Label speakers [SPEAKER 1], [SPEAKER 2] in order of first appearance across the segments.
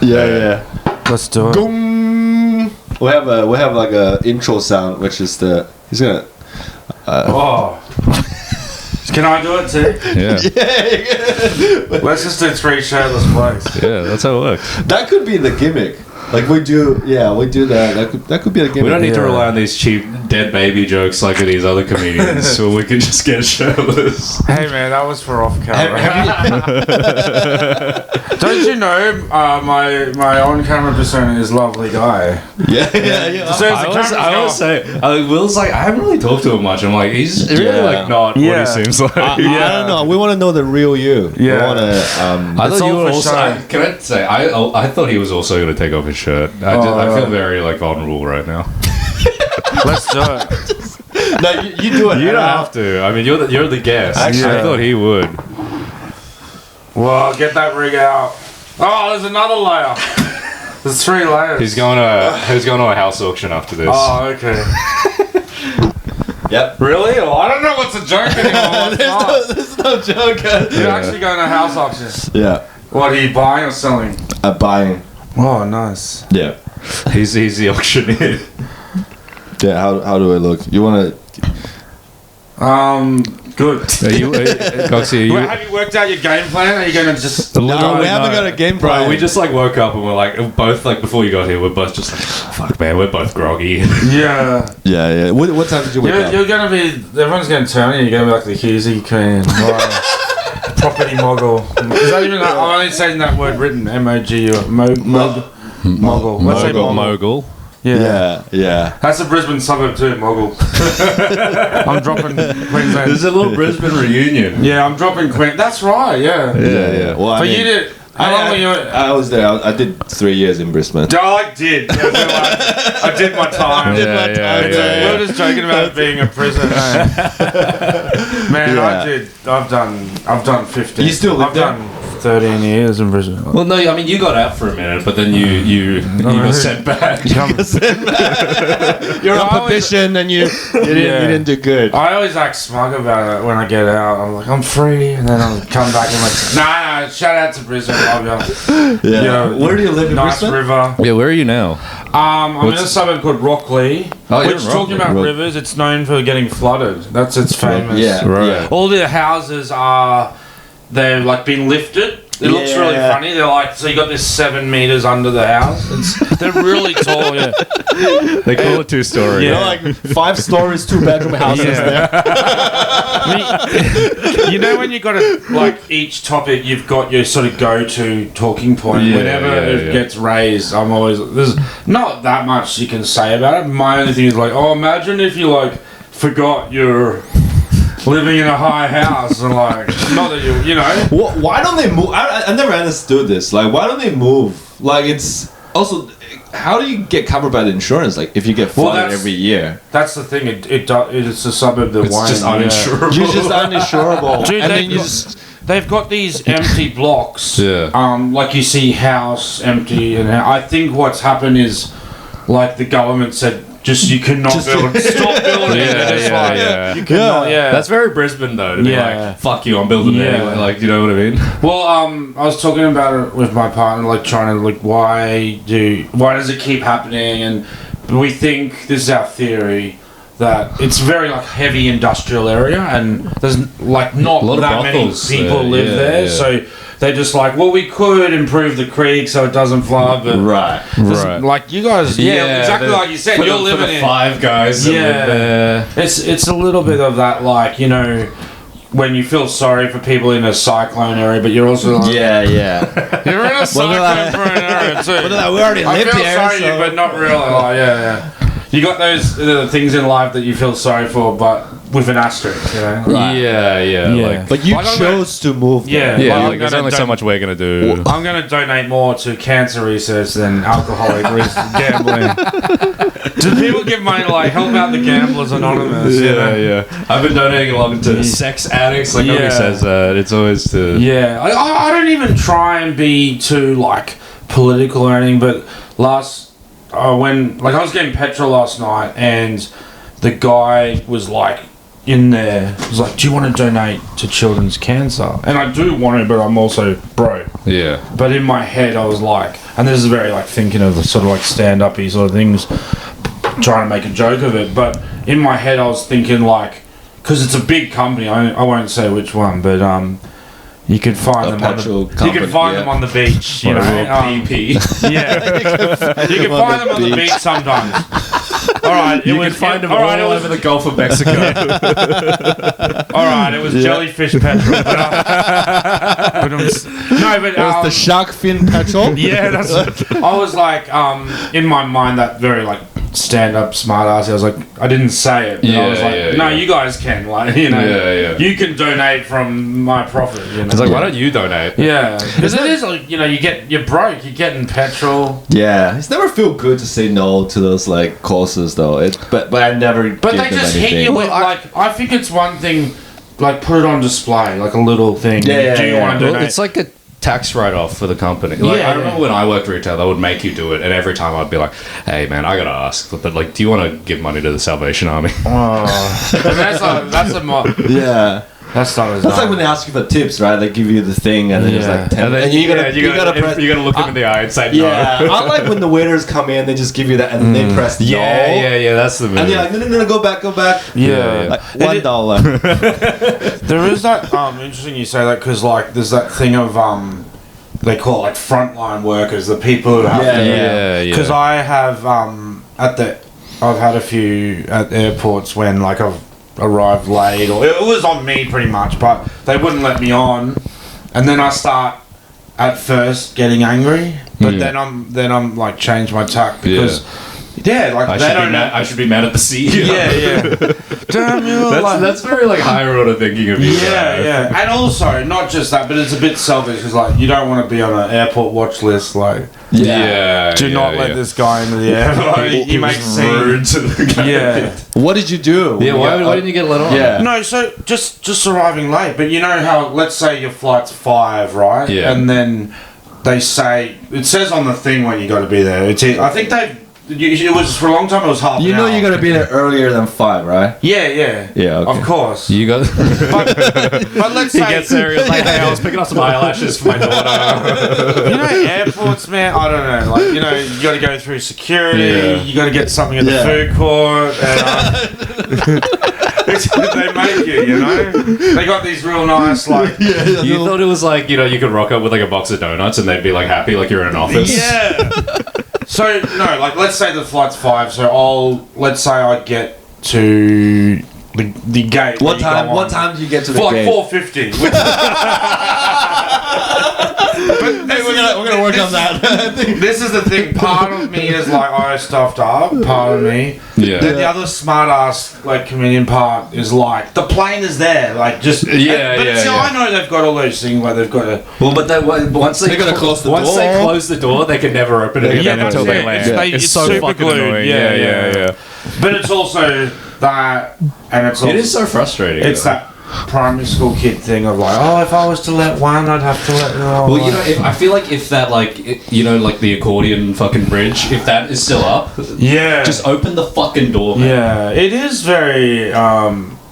[SPEAKER 1] Yeah.
[SPEAKER 2] Let's do it.
[SPEAKER 1] Dong. We have like a intro sound, which is he's gonna.
[SPEAKER 2] Can I do it too?
[SPEAKER 3] Yeah.
[SPEAKER 2] Let's just do 3 shirtless blokes.
[SPEAKER 3] Yeah, that's how it works.
[SPEAKER 1] That could be the gimmick. Like we do that. That could be a gimmick.
[SPEAKER 3] We don't need to rely on these cheap dead baby jokes like these other comedians, so we can just get shirtless.
[SPEAKER 2] Hey man, that was for off camera. Don't you know my on camera persona is lovely guy?
[SPEAKER 1] Yeah.
[SPEAKER 2] So
[SPEAKER 3] I always say, Will's like, I haven't really talked to him much. I'm like, he's really like not what he seems like.
[SPEAKER 1] I don't know. We want to know the real you.
[SPEAKER 2] Yeah.
[SPEAKER 1] We want to.
[SPEAKER 3] I thought you were also. Can I say? I thought he was also going to take off his shirt. I feel very like vulnerable right now.
[SPEAKER 2] Let's do it.
[SPEAKER 1] No, you do it.
[SPEAKER 3] You don't have to. I mean, you're the guest.
[SPEAKER 1] Actually,
[SPEAKER 3] I thought he would.
[SPEAKER 2] Well, get that rig out. Oh, there's another layer. There's 3 layers.
[SPEAKER 3] He's going to a house auction after this.
[SPEAKER 2] Oh, okay.
[SPEAKER 1] Yep.
[SPEAKER 2] Really? Well, I don't know what's a joke anymore.
[SPEAKER 1] There's no joke.
[SPEAKER 2] You're actually going to a house auction.
[SPEAKER 1] Yeah.
[SPEAKER 2] What are you buying or selling?
[SPEAKER 1] Buying.
[SPEAKER 2] Oh, nice.
[SPEAKER 1] Yeah.
[SPEAKER 3] He's the auctioneer.
[SPEAKER 1] Yeah. How do I look? You want
[SPEAKER 2] to? Good.
[SPEAKER 3] Gocsy,
[SPEAKER 2] Have you worked out your game plan? Are you going to just?
[SPEAKER 1] No, we haven't got a game plan.
[SPEAKER 3] Bro, we just like woke up and we're like both like before you got here, we're both just like, oh, fuck man, we're both groggy.
[SPEAKER 2] Yeah.
[SPEAKER 1] Yeah. What time did you wake up?
[SPEAKER 2] You're going to be. Everyone's going to turn you. You're going to be like the Husey Queen. Property mogul. Is that even? I'm only saying that word written. M-O-G-U. Mogul. Let's say
[SPEAKER 3] Mogul.
[SPEAKER 2] Yeah.
[SPEAKER 1] That's
[SPEAKER 2] a Brisbane suburb too, Mogul. I'm dropping Queensland.
[SPEAKER 3] There's a little Brisbane reunion.
[SPEAKER 2] Yeah, I'm dropping Queen. That's right, yeah.
[SPEAKER 1] Well,
[SPEAKER 2] but you did. How long were you?
[SPEAKER 1] I was there. I did 3 years in Brisbane.
[SPEAKER 2] I did. I did my time.
[SPEAKER 3] We
[SPEAKER 2] were just joking about being a prisoner. Man, I did. I've done 15.
[SPEAKER 1] You still live there?
[SPEAKER 2] I've done 13 years in Brisbane.
[SPEAKER 3] Well, no, I mean you got out for a minute, but then you got sent back.
[SPEAKER 1] You're on probation and you didn't do good.
[SPEAKER 2] I always act smug about it when I get out. I'm like, I'm free, and then I'll come back and like, nah. Shout out to Brisbane, love you.
[SPEAKER 1] Yeah.
[SPEAKER 2] You know,
[SPEAKER 1] Where do you live in Brisbane?
[SPEAKER 2] Nice river.
[SPEAKER 3] Yeah, where are you now?
[SPEAKER 2] I'm in a suburb called Rockley, which, talking about rivers, it's known for getting flooded. It's famous.
[SPEAKER 1] Yeah,
[SPEAKER 3] right.
[SPEAKER 2] All the houses they're like been lifted. It looks really funny. They're like, so you got this 7 meters under the house. They're really tall. Yeah.
[SPEAKER 3] They call it 2-story.
[SPEAKER 1] Yeah, like 5 stories, 2-bedroom houses there.
[SPEAKER 2] You know when you got each topic, you've got your sort of go-to talking point. Whenever it gets raised, I'm always there's not that much you can say about it. My only thing is like, imagine if you forgot your living in a high house and not that you know.
[SPEAKER 1] Why don't they move? I never understood this. Like, why don't they move? Like, it's also, how do you get covered by the insurance? Like, if you get flooded every year.
[SPEAKER 2] That's the thing. It's a suburb that
[SPEAKER 3] it's just uninsurable.
[SPEAKER 1] You're just uninsurable.
[SPEAKER 2] Dude, they've got these empty blocks.
[SPEAKER 3] Yeah.
[SPEAKER 2] Like you see house empty, and I think what's happened is, the government said, you cannot build. Stop building. You cannot. Yeah.
[SPEAKER 3] That's very Brisbane though. To be like, fuck you, I'm building it anyway. Like, you know what I mean?
[SPEAKER 2] Well, I was talking about it with my partner, trying to why does it keep happening? And we think, this is our theory, that it's very heavy industrial area, and there's not that many people live there. So they're just we could improve the creek so it doesn't flood, but
[SPEAKER 1] right.
[SPEAKER 2] You guys, exactly like you said, you're living in
[SPEAKER 3] 5 guys. That live there.
[SPEAKER 2] It's a little bit of that, when you feel sorry for people in a cyclone area, but you're also you're in a cyclone for an area too.
[SPEAKER 1] We already lived
[SPEAKER 2] I feel
[SPEAKER 1] here,
[SPEAKER 2] sorry, but not really. You got those things in life that you feel sorry for, but with an asterisk, you know?
[SPEAKER 3] Right. Yeah.
[SPEAKER 1] But you chose to move there.
[SPEAKER 3] There's only so much we're going to do.
[SPEAKER 2] I'm going to donate more to cancer research than alcoholic gambling. Do people give money to help out the Gamblers Anonymous?
[SPEAKER 3] Yeah. I've been donating a lot to sex addicts. Nobody says that. It's always to...
[SPEAKER 2] Yeah. I don't even try and be too, political or anything, but when I was getting petrol last night, and the guy was in there, was do you want to donate to children's cancer? And I do want to, but I'm also, bro,
[SPEAKER 3] Yeah.
[SPEAKER 2] But in my head, I was like, and this is very like thinking of the sort of like stand-up-y sort of things, trying to make a joke of it. But in my head, I was thinking like, because it's a big company, I won't say which one, but you could find them on them on the beach, you know.
[SPEAKER 3] PP.
[SPEAKER 2] Yeah, you can find them on the beach sometimes. All right,
[SPEAKER 3] You can find them all over the Gulf of Mexico.
[SPEAKER 2] All right, it was jellyfish petrol. But it was
[SPEAKER 1] the shark fin petrol.
[SPEAKER 2] Yeah, that's. I was like, in my mind, that very like stand-up smart ass. I was like, I didn't say it, but I was like, no, you guys can, like, you know, you can donate from my profit. You know?
[SPEAKER 3] It's like, why don't you donate?
[SPEAKER 2] Yeah, because it is like, you know, you're broke, you're getting petrol.
[SPEAKER 1] Yeah, it's never feel good to say no to those like courses though. But I never.
[SPEAKER 2] But they just hit you with like, I think it's one thing, like put it on display, like a little thing.
[SPEAKER 1] Yeah,
[SPEAKER 2] do you want to donate?
[SPEAKER 3] It's like a tax write-off for the company. Like, I remember when I worked retail, they would make you do it, and every time I'd be like, "Hey, man, I gotta ask, but like, do you want to give money to the Salvation Army?"
[SPEAKER 2] Oh,
[SPEAKER 1] yeah.
[SPEAKER 2] That's not as
[SPEAKER 1] That's like when they ask you for tips, right? They give you the thing, and then it's like 10.
[SPEAKER 3] And then
[SPEAKER 1] you gotta
[SPEAKER 3] look them in the eye and say no.
[SPEAKER 1] Yeah, I like when the waiters come in, they just give you that, and then they press no.
[SPEAKER 3] Yeah, that's the move.
[SPEAKER 1] And you're like, no, go back.
[SPEAKER 2] Yeah.
[SPEAKER 1] Like $1.
[SPEAKER 2] There is that interesting you say that, because like there's that thing of they call it like frontline workers, the people who have because I have I've had a few at airports when like I've arrived late, or it was on me pretty much, but they wouldn't let me on, and then I start at first getting angry, but then I'm like change my tack because like
[SPEAKER 3] I should be mad at the CEO.
[SPEAKER 2] Yeah. Damn you!
[SPEAKER 3] That's very like higher order thinking of you.
[SPEAKER 2] Yeah, and also not just that, but it's a bit selfish because like you don't want to be on an airport watch list. Like, do not let this guy into the airport. He makes rude to the guy. Yeah.
[SPEAKER 1] What did you do?
[SPEAKER 3] Yeah, why didn't you get let on?
[SPEAKER 1] Yeah.
[SPEAKER 2] No, so just arriving late. But you know how, let's say your flight's 5, right?
[SPEAKER 3] Yeah.
[SPEAKER 2] And then they say, it says on the thing when you got to be there. I think it was for a long time. It was half.
[SPEAKER 1] You know you got to be there earlier than 5, right?
[SPEAKER 2] Yeah.
[SPEAKER 1] Okay.
[SPEAKER 2] Of course.
[SPEAKER 3] You got.
[SPEAKER 2] but let's say
[SPEAKER 3] he gets there. He's like, hey, I was picking up some eyelashes for my daughter.
[SPEAKER 2] You know, airports, man. I don't know. Like, you know, you got to go through security.
[SPEAKER 3] Yeah.
[SPEAKER 2] You got to get something at the food court. And, they make you know. They got these real nice like.
[SPEAKER 3] You thought it was like, you know, you could rock up with like a box of donuts and they'd be like happy, like you're in an office.
[SPEAKER 2] Yeah. So no, like let's say the flight's 5. So let's say I get to the gate.
[SPEAKER 1] What time do you get to the gate?
[SPEAKER 2] Like 4:50. But
[SPEAKER 1] we're gonna work on that.
[SPEAKER 2] This is the thing. Part of me is like, I stuffed up. Part of me.
[SPEAKER 3] Yeah.
[SPEAKER 2] The other smart ass like comedian part is like, the plane is there. Like just. I know they've got all those things where they've got to.
[SPEAKER 3] Well, but once they close the door. Once they close the door, they can never open it again until they land.
[SPEAKER 2] It's
[SPEAKER 3] so
[SPEAKER 2] super
[SPEAKER 3] fucking
[SPEAKER 2] glued.
[SPEAKER 3] annoying. Yeah.
[SPEAKER 2] But it's also that, and it's also,
[SPEAKER 3] it is so frustrating.
[SPEAKER 2] It's that primary school kid thing of like, oh, if I was to let one, I'd have to let them.
[SPEAKER 3] Well, you know, I feel like if that, like, you know, like the accordion fucking bridge, if that is still up, just open the fucking door, man.
[SPEAKER 2] Yeah, it is very,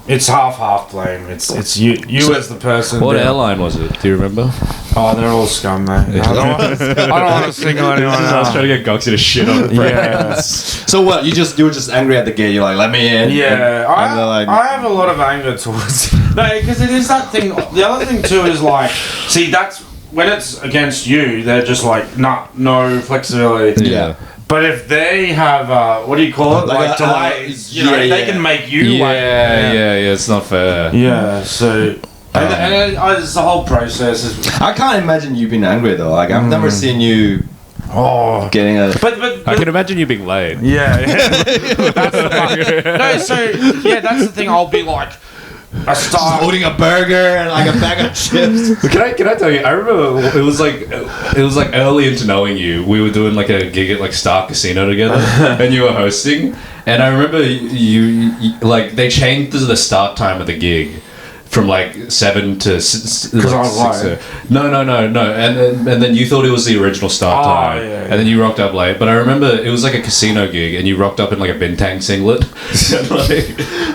[SPEAKER 2] it's half blame. It's you as the person.
[SPEAKER 3] What airline was it? Do you remember?
[SPEAKER 2] Oh, they're all scum, mate. I don't want to single anyone out.
[SPEAKER 3] I was trying to get Gocs to shit on the brands.
[SPEAKER 1] So what? You were just angry at the gate. You're like, let me in.
[SPEAKER 2] Yeah, I have a lot of anger towards. No, because it is that thing. The other thing too is like, see, that's when it's against you. They're just like, nah, no flexibility.
[SPEAKER 1] Yeah.
[SPEAKER 2] But if they have, what do you call it? Like delays. You know, they can make you wait.
[SPEAKER 3] Yeah, it's not fair.
[SPEAKER 2] Yeah, so. And it's the whole process.
[SPEAKER 1] I can't imagine you being angry though. Like I've never seen you getting a.
[SPEAKER 2] But
[SPEAKER 3] I can imagine you being late.
[SPEAKER 2] Yeah. That's the part. No, so that's the thing. I'll be like, I start
[SPEAKER 1] holding a burger and like a bag of chips.
[SPEAKER 3] Can I tell you? I remember it was like early into knowing you. We were doing like a gig at like Star Casino together, and you were hosting. And I remember you like they changed the start time of the gig from like 7 to 6.
[SPEAKER 2] Because I was late.
[SPEAKER 3] No. And then you thought it was the original start time.
[SPEAKER 2] Yeah.
[SPEAKER 3] And then you rocked up late. But I remember it was like a casino gig and you rocked up in like a bintang singlet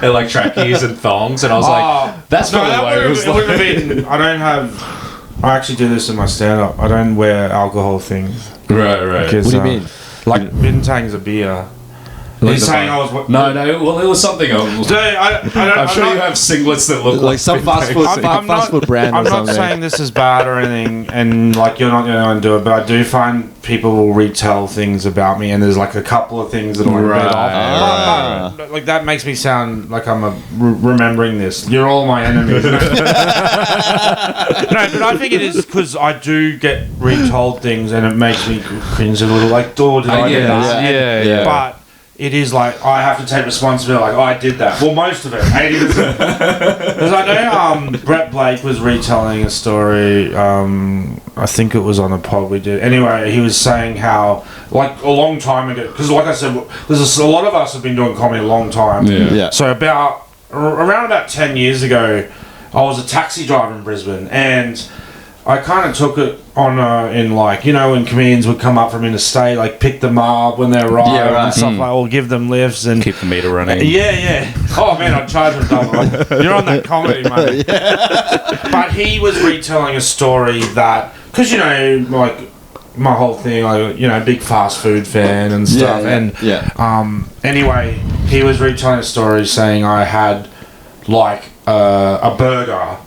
[SPEAKER 3] and like trackies and thongs. And I was like, that's probably why it was
[SPEAKER 2] it would have been, I don't have I actually do this in my stand-up. I don't wear alcohol things.
[SPEAKER 3] Right.
[SPEAKER 2] Because,
[SPEAKER 1] What do you mean?
[SPEAKER 2] Like, Bintang's a beer. He's saying I was...
[SPEAKER 3] No, well, it was something else. I'm sure you have singlets that look
[SPEAKER 1] like some fast food brand
[SPEAKER 2] I'm
[SPEAKER 1] or
[SPEAKER 2] not
[SPEAKER 1] something.
[SPEAKER 2] saying this is bad or anything, and like you're not going to undo it, but I do find people will retell things about me, and there's like a couple of things that will read off. But, like that makes me sound like I'm remembering this. You're all my enemies. No, but I think it is because I do get retold things, and it makes me cringe a little. Like, did I do that?
[SPEAKER 3] Yeah.
[SPEAKER 2] But it is like I have to take responsibility. Like, I did that. Well, most of it, 80%. Because I know Brett Blake was retelling a story. I think it was on a pod we did. Anyway, he was saying how like a long time ago. Because like I said, there's a lot of us have been doing comedy a long time.
[SPEAKER 1] Yeah.
[SPEAKER 2] So around about 10 years ago, I was a taxi driver in Brisbane, and I kind of took it on in like, you know, when comedians would come up from interstate, like pick them up when they arrive and stuff like, or give them lifts and
[SPEAKER 3] keep the meter running.
[SPEAKER 2] Yeah. Oh man, I'd charge them double. Like, you're on that comedy, mate. But he was retelling a story that, because you know, like my whole thing, like, you know, big fast food fan and stuff, anyway, he was retelling a story saying I had like a burger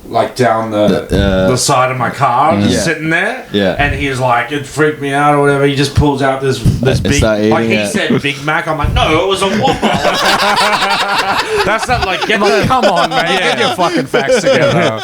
[SPEAKER 2] like down the side of my car, just sitting there.
[SPEAKER 1] Yeah.
[SPEAKER 2] And he was like, it freaked me out or whatever. He just pulls out this big, like he said Big Mac. I'm like, no, it was a Whopper. That's not like, come on, man, get your fucking facts together.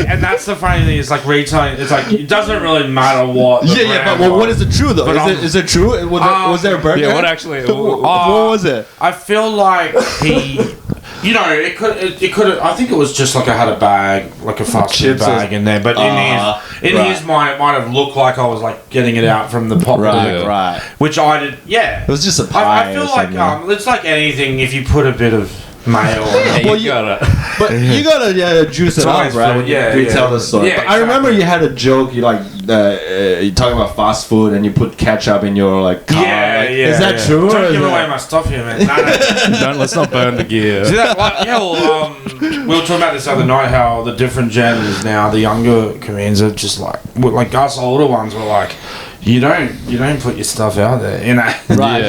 [SPEAKER 2] and that's the funny thing. It's like retelling. It's like it doesn't really matter what.
[SPEAKER 1] But what is it true though? Is it true? Was there a burger?
[SPEAKER 3] Yeah, what actually?
[SPEAKER 1] What was it?
[SPEAKER 2] I feel like he. You know, it could. I think it was just like I had a bag, like a fast food bag in there. But in his mind, it might have looked like I was like getting it out from the pot.
[SPEAKER 1] Right.
[SPEAKER 2] Which I did. Yeah.
[SPEAKER 1] It was just a pie.
[SPEAKER 2] I feel like it's like anything. If you put a bit of mayo.
[SPEAKER 3] Well, you gotta
[SPEAKER 1] juice it up, right? When you retell the story.
[SPEAKER 2] Yeah,
[SPEAKER 1] but I remember you had a joke. You like you're talking about fast food, and you put ketchup in your like car. Is that true?
[SPEAKER 2] Don't give away my stuff here, man. No.
[SPEAKER 3] Let's not burn the gear.
[SPEAKER 2] See that? Like, we were talking about this other night. How the different gens now, the younger comedians are just like us older ones were like. You don't put your stuff out there, you know.
[SPEAKER 1] Right.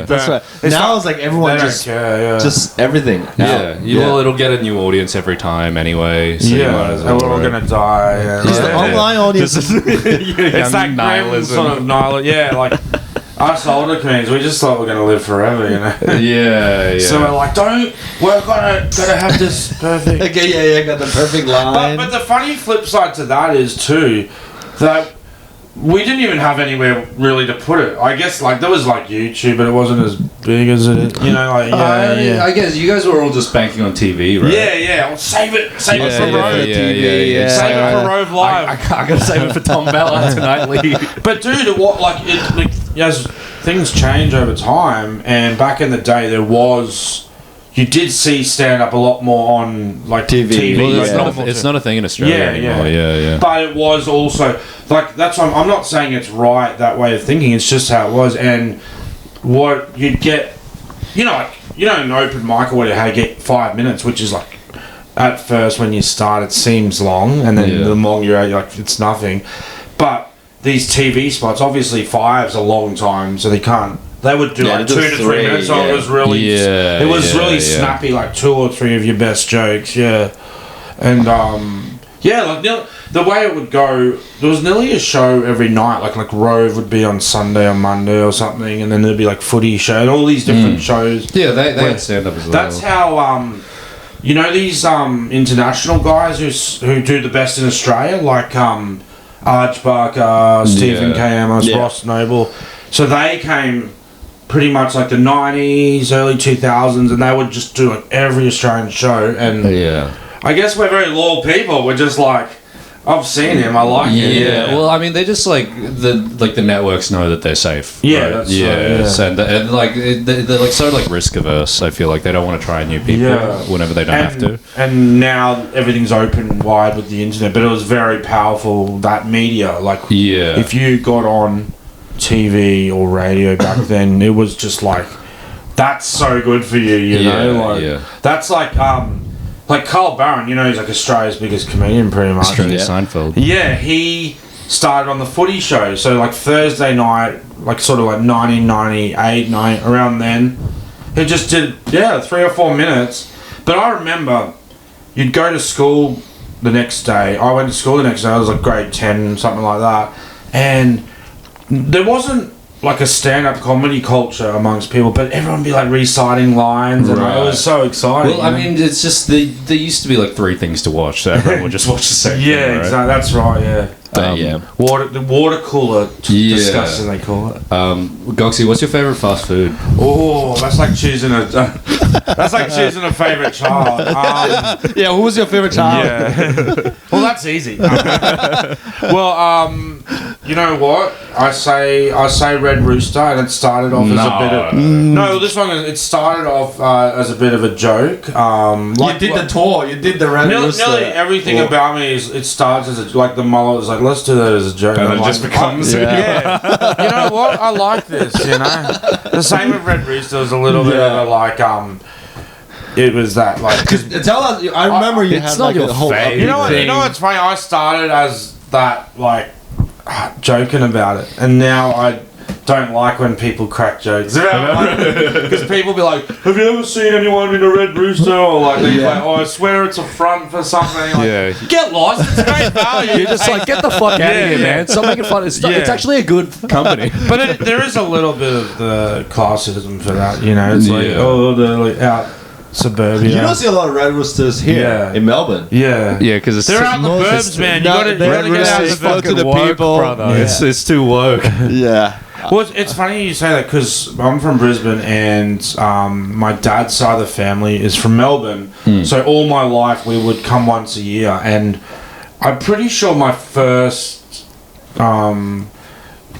[SPEAKER 1] That's right. Now it's like everyone just
[SPEAKER 2] care,
[SPEAKER 1] just everything.
[SPEAKER 3] Well, it'll get a new audience every time anyway. So you might as well,
[SPEAKER 2] and we're all gonna die.
[SPEAKER 1] Just the online audience.
[SPEAKER 2] It's that nihilism. Sort of nihilism. Yeah, like us older comedians, we just thought we're gonna live forever, you know.
[SPEAKER 3] Yeah.
[SPEAKER 2] So we're like, don't work on it. Gotta have this perfect.
[SPEAKER 1] Okay, got the perfect line.
[SPEAKER 2] But the funny flip side to that is too that. We didn't even have anywhere really to put it. I guess like there was like YouTube, but it wasn't as big as it. You know, like
[SPEAKER 3] I guess you guys were all just banking on TV, right?
[SPEAKER 2] Yeah. Well, save it for Rove.
[SPEAKER 3] TV.
[SPEAKER 2] Save it for Rove Live.
[SPEAKER 3] I gotta save it for Tom Bella nightly.
[SPEAKER 2] But dude, what like as things change over time, and back in the day there was. You did see stand up a lot more on like TV.
[SPEAKER 3] Well, it's not a thing in Australia anymore. Yeah.
[SPEAKER 2] But it was also like that's why I'm not saying it's right that way of thinking. It's just how it was, and what you'd get, you know, like you know, an open mic or whatever, you get 5 minutes, which is like at first when you start it seems long, and then the longer you're out, you're like it's nothing. But these TV spots, obviously 5's a long time, so they can't. They would do like 2 to 3 minutes, so it was really, snappy, like 2 or 3 of your best jokes, and like the way it would go, there was nearly a show every night, like Rove would be on Sunday or Monday or something, and then there'd be like footy show and all these different shows.
[SPEAKER 3] Yeah, they had stand up as well.
[SPEAKER 2] That's how you know these international guys who do the best in Australia, like Arj Barker, Stephen K. Amos, Ross Noble. So they came. Pretty much like the 90s, early 2000s, and they would just do like every Australian show. And I guess we're very loyal people. We're just like, I've seen him, I like him.
[SPEAKER 3] Yeah, well, I mean, they just like the networks know that they're safe.
[SPEAKER 2] Yeah,
[SPEAKER 3] right?
[SPEAKER 2] that's
[SPEAKER 3] and like they're like so like risk averse. I feel like they don't want to try new people whenever they don't have to. And
[SPEAKER 2] now everything's open wide with the internet, but it was very powerful, that media. Like, if you got on TV or radio back then, it was just like that's so good for you, you know. Like that's like like Carl Barron, you know, he's like Australia's biggest comedian pretty much.
[SPEAKER 3] Australia
[SPEAKER 1] Yeah.
[SPEAKER 3] Seinfeld.
[SPEAKER 2] Yeah, he started on the Footy Show, so like Thursday night, like sort of like 1998, around then. He just did 3 or 4 minutes. But I remember you'd go to school the next day. I went to school the next day. I was like grade 10, something like that, and there wasn't like a stand-up comedy culture amongst people, but everyone would be like reciting lines, and it was so exciting.
[SPEAKER 3] Well, I mean, it's just there used to be like 3 things to watch, so everyone would just watch the same thing.
[SPEAKER 2] yeah,
[SPEAKER 3] Right?
[SPEAKER 2] exactly. That's right. Yeah. The water cooler discussion they call it.
[SPEAKER 3] Goxie, what's your favorite fast food?
[SPEAKER 2] Oh, that's like choosing a favorite child.
[SPEAKER 1] Yeah, who was your favorite child?
[SPEAKER 2] Yeah. Well, that's easy. Well, you know what? I say Red Rooster, and it started off as a bit of no. This one it started off as a bit of a joke.
[SPEAKER 1] You did the tour. You did the Red Rooster.
[SPEAKER 2] Nearly everything about me is it starts as like the mullet is like let's do that as a joke,
[SPEAKER 3] And it just becomes.
[SPEAKER 2] yeah. You know what? I like this. You know, the same with Red Rooster was a little bit of a like It was that like.
[SPEAKER 1] Tell us. I remember you had like a whole.
[SPEAKER 2] You know what? You know what's funny? I started as that like joking about it, and now I don't like when people crack jokes because people be like, "Have you ever seen anyone in a Red Rooster?" Or like, like, "Oh, I swear it's a front for something." Like, get lost. It's great value.
[SPEAKER 3] You're just like, get the fuck out of here, man. Stop making fun. It's actually a good company.
[SPEAKER 2] But there is a little bit of the classism for that, you know. It's like, oh, they're like out suburbia.
[SPEAKER 1] You don't see a lot of Red Roosters here in Melbourne.
[SPEAKER 2] Yeah,
[SPEAKER 3] because
[SPEAKER 2] they're out in the burbs, man. You gotta get out
[SPEAKER 1] to the people,
[SPEAKER 3] brother. Yeah. It's too woke.
[SPEAKER 1] Yeah.
[SPEAKER 2] Well, it's funny you say that because I'm from Brisbane and my dad's side of the family is from Melbourne. So all my life we would come once a year, and I'm pretty sure my first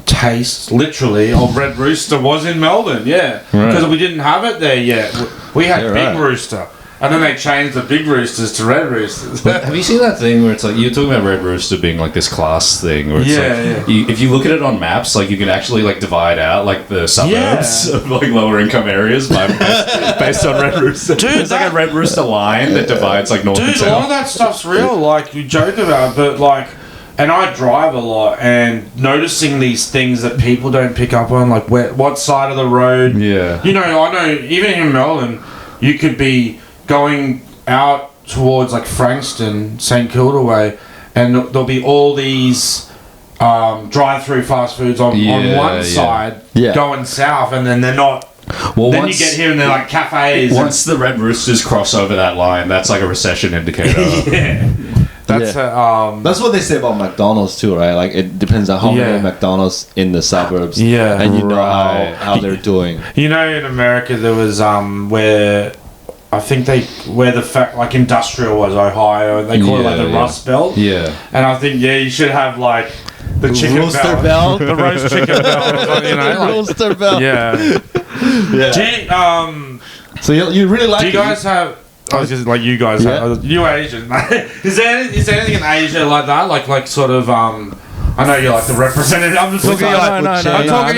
[SPEAKER 2] taste, literally, of Red Rooster was in Melbourne. Yeah, because we didn't have it there yet. We had Big Rooster. And then they changed the Big Roosters to Red Roosters.
[SPEAKER 3] Have you seen that thing where it's like you're talking about Red Rooster being like this class thing, where it's if you look at it on maps, like you can actually like divide out like the suburbs of like lower income areas based on Red Rooster.
[SPEAKER 2] Dude,
[SPEAKER 3] there's like a Red Rooster line that divides like north and south.
[SPEAKER 2] Dude, a lot of that stuff's real. Like you joke about, but like, and I drive a lot, and noticing these things that people don't pick up on, like what side of the road.
[SPEAKER 3] Yeah.
[SPEAKER 2] You know, I know even in Melbourne, you could be going out towards like Frankston, St Kilda way, and there'll be all these drive-through fast foods on one side going south, and then they're not. Well, then you get here and they're like cafes.
[SPEAKER 3] Once the Red Roosters cross over that line, that's like a recession indicator.
[SPEAKER 2] That's
[SPEAKER 1] what they say about McDonald's too, right? Like it depends on how many McDonald's in the suburbs.
[SPEAKER 2] Yeah,
[SPEAKER 1] and you know how they're doing.
[SPEAKER 2] You know, in America there was where. I think where the like industrial was Ohio, they call it like the Rust Belt. Yeah. And I think you should have like the chicken belt, the roast chicken belt, you know, like,
[SPEAKER 1] roaster belt.
[SPEAKER 2] Yeah.
[SPEAKER 1] So you really like?
[SPEAKER 2] Do you guys have? I was just like you guys. Have, you Asian. Is there anything in Asia like that? Like sort of I know you're like the representative. I'm just talking to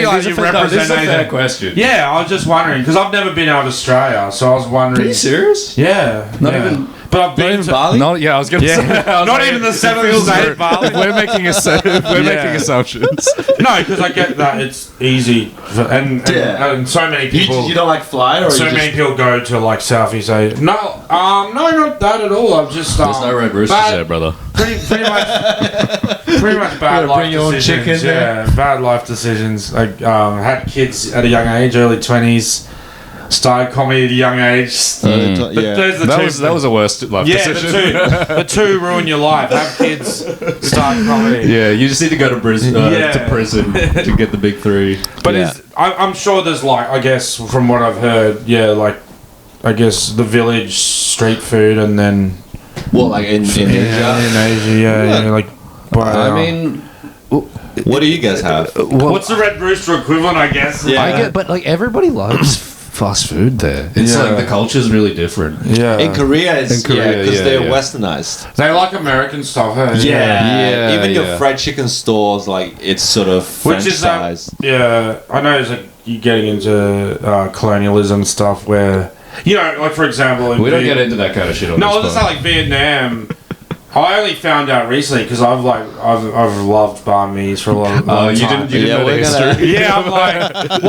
[SPEAKER 2] you like you represent.
[SPEAKER 3] This is a fair question.
[SPEAKER 2] Yeah, I was just wondering because I've never been out of Australia, so I was wondering.
[SPEAKER 3] Are you serious?
[SPEAKER 2] Yeah,
[SPEAKER 3] not even.
[SPEAKER 2] But I've been to
[SPEAKER 3] Bali. No, I was gonna say.
[SPEAKER 2] Not even the seventh state Bali.
[SPEAKER 3] We're making assumptions.
[SPEAKER 2] No, because I get that it's easy, and so many people.
[SPEAKER 1] You don't like fly, or
[SPEAKER 2] so many people go to like Southeast Asia. No, no, not that at all. I've just
[SPEAKER 3] there's no Red Roosters there, brother.
[SPEAKER 2] Pretty much bad life decisions. Bad life decisions. Like had kids at a young age, early 20s. Started comedy at a young age.
[SPEAKER 3] That was the worst life decision.
[SPEAKER 2] The two ruin your life. Have kids, start comedy.
[SPEAKER 3] Yeah, you just need to go to prison to get the big 3.
[SPEAKER 2] But I'm sure there's like, I guess from what I've heard, like I guess the village street food, and then
[SPEAKER 1] like in Asia.
[SPEAKER 2] In Asia, like.
[SPEAKER 3] I mean.
[SPEAKER 1] What do you guys have?
[SPEAKER 2] What's the Red Rooster equivalent? I guess.
[SPEAKER 3] Yeah. I get, but like everybody loves fast food there. It's like the culture's really different.
[SPEAKER 1] Yeah. In Korea, because they're westernized.
[SPEAKER 2] They like American stuff. Huh?
[SPEAKER 1] Even your fried chicken stores, like it's sort of French-sized.
[SPEAKER 2] I know. It's like you're getting into colonialism stuff where You know, like for example,
[SPEAKER 3] We don't get into that kind of shit on
[SPEAKER 2] no, I
[SPEAKER 3] this
[SPEAKER 2] was just like Vietnam. I only found out recently because I've loved banh mi's for a long time.
[SPEAKER 3] You didn't know the history.
[SPEAKER 2] Yeah, I'm like,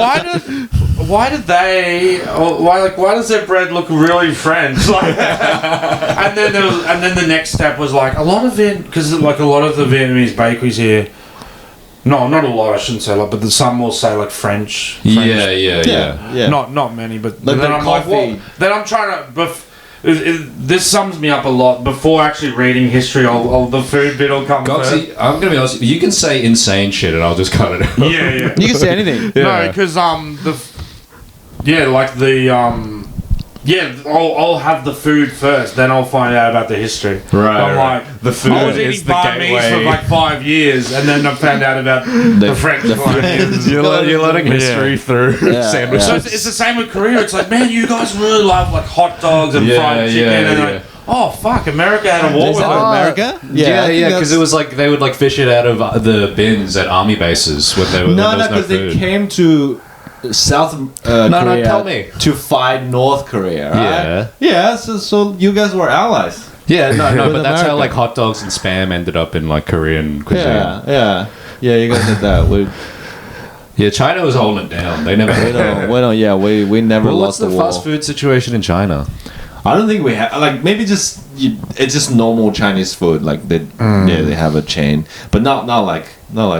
[SPEAKER 2] why does their bread look really French? Like, and then the next step was like a lot of because like a lot of the Vietnamese bakeries here. No, not a lot. I shouldn't say a lot, but some will say like French.
[SPEAKER 3] Yeah.
[SPEAKER 2] Not many, but
[SPEAKER 1] Like
[SPEAKER 2] then I'm like,
[SPEAKER 1] coffee.
[SPEAKER 2] well, then I'm trying to. This sums me up a lot. Before actually reading history, the food bit will come first.
[SPEAKER 3] Goxie, I'm gonna be honest. You can say insane shit, and I'll just cut it out.
[SPEAKER 2] Yeah.
[SPEAKER 4] You can say anything.
[SPEAKER 2] No, because I'll have the food first, then I'll find out about the history.
[SPEAKER 3] Right.
[SPEAKER 2] I'm like,
[SPEAKER 3] the food
[SPEAKER 2] I was
[SPEAKER 3] is
[SPEAKER 2] eating
[SPEAKER 3] the
[SPEAKER 2] banh mi's
[SPEAKER 3] gateway.
[SPEAKER 2] for like 5 years, and then I found out about the French fries.
[SPEAKER 3] You're letting history through sandwiches.
[SPEAKER 2] So it's the same with Korea. It's like, man, you guys really love like hot dogs and fried chicken, and like, oh fuck, America had a war
[SPEAKER 4] Is
[SPEAKER 2] with
[SPEAKER 4] that
[SPEAKER 2] them.
[SPEAKER 4] America?
[SPEAKER 3] Yeah,
[SPEAKER 4] I think
[SPEAKER 3] because it was like they would like fish it out of the bins at army bases when there was
[SPEAKER 1] No,
[SPEAKER 3] no
[SPEAKER 1] because they
[SPEAKER 3] food.
[SPEAKER 1] came to South Korea
[SPEAKER 3] tell me.
[SPEAKER 1] to fight North Korea, right?
[SPEAKER 3] Yeah.
[SPEAKER 1] So you guys were allies.
[SPEAKER 3] Yeah, no,
[SPEAKER 4] With
[SPEAKER 3] but that's how
[SPEAKER 4] America.
[SPEAKER 3] like hot dogs and spam ended up in like Korean cuisine.
[SPEAKER 1] Yeah. You guys did that.
[SPEAKER 3] Yeah, China was holding it down. They never.
[SPEAKER 1] We never
[SPEAKER 3] Well,
[SPEAKER 1] lost
[SPEAKER 3] what's the
[SPEAKER 1] the war.
[SPEAKER 3] fast food situation in China?
[SPEAKER 1] I don't think we have like maybe it's just normal Chinese food like they have a chain, but not like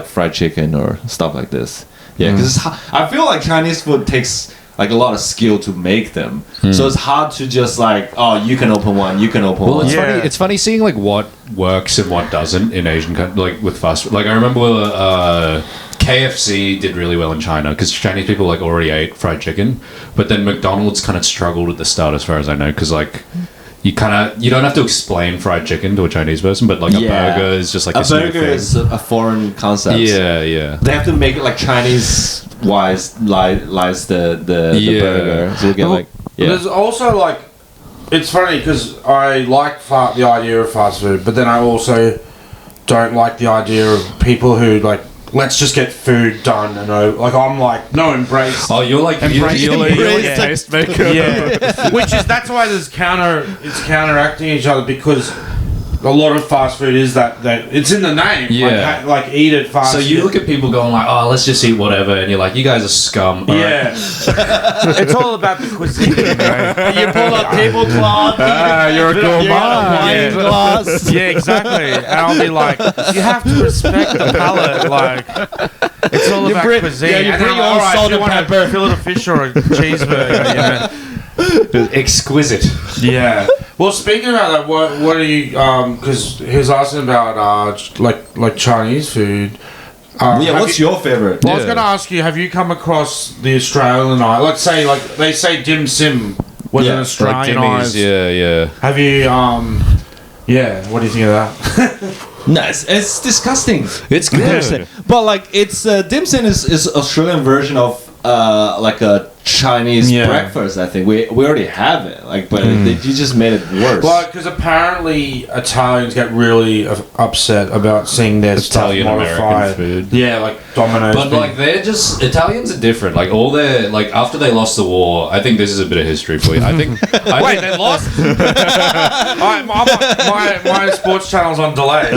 [SPEAKER 1] fried chicken or stuff like this. Yeah, because I feel like Chinese food takes like a lot of skill to make them, so it's hard to just like you can open one.
[SPEAKER 3] Well,
[SPEAKER 1] one.
[SPEAKER 3] it's funny. It's funny seeing like what works and what doesn't in Asian countries, like with fast food. Like I remember KFC did really well in China because Chinese people like already ate fried chicken, but then McDonald's kind of struggled at the start, as far as I know, because like you don't have to explain fried chicken to a Chinese person, but like a burger is just like
[SPEAKER 1] a
[SPEAKER 3] this new
[SPEAKER 1] burger
[SPEAKER 3] thing.
[SPEAKER 1] is a foreign concept.
[SPEAKER 3] Yeah.
[SPEAKER 1] They have to make it like Chinese wise lies the burger. So you get like
[SPEAKER 2] There's also like, it's funny because I like the idea of fast food, but then I also don't like the idea of people who like, let's just get food done, and I'm like, no, embrace.
[SPEAKER 3] Oh, you're like you're like a tastemaker.
[SPEAKER 2] Yeah, that's why it's counteracting each other, because a lot of fast food is that it's in the name.
[SPEAKER 3] Yeah.
[SPEAKER 2] Like eat it fast.
[SPEAKER 3] So you look at people going like, oh, let's just eat whatever, and you're like, you guys are scum. All
[SPEAKER 2] yeah.
[SPEAKER 3] right.
[SPEAKER 2] It's all about the cuisine. Right?
[SPEAKER 1] you pull up tablecloth.
[SPEAKER 2] You're a gourmet.
[SPEAKER 1] wine glass.
[SPEAKER 2] Yeah, exactly. And I'll be like, you have to respect the palate. Like, it's all about cuisine.
[SPEAKER 1] Yeah, you
[SPEAKER 2] And
[SPEAKER 1] bring
[SPEAKER 2] I'm
[SPEAKER 1] your
[SPEAKER 2] like,
[SPEAKER 1] own
[SPEAKER 2] "Alright,
[SPEAKER 1] salt
[SPEAKER 2] do you
[SPEAKER 1] and
[SPEAKER 2] want
[SPEAKER 1] pepper."
[SPEAKER 2] a fillet of fish or a cheeseburger? You know?
[SPEAKER 3] Exquisite.
[SPEAKER 2] Yeah. Well, speaking about that, what are you? Because he was asking about like Chinese food.
[SPEAKER 1] What's your favorite?
[SPEAKER 2] Well, I was going to ask you: have you come across the Australian eye? Like, say, like they say, dim sim was an Australian eye.
[SPEAKER 3] Yeah.
[SPEAKER 2] Have you? Yeah. What do you think of that?
[SPEAKER 1] No, it's disgusting.
[SPEAKER 3] It's good.
[SPEAKER 1] But like it's dim sum is Australian version of like a Chinese breakfast. I think we already have it. Like, but you just made it worse.
[SPEAKER 2] Well, because apparently Italians get really upset about seeing their
[SPEAKER 3] Italian
[SPEAKER 2] stuff
[SPEAKER 3] American
[SPEAKER 2] modified.
[SPEAKER 3] food.
[SPEAKER 2] Yeah, like Domino's.
[SPEAKER 3] But like they're just Italians are different. Like all their like after they lost the war, I think this is a bit of history for you. I think
[SPEAKER 2] Wait, they lost? my sports channel's on delay.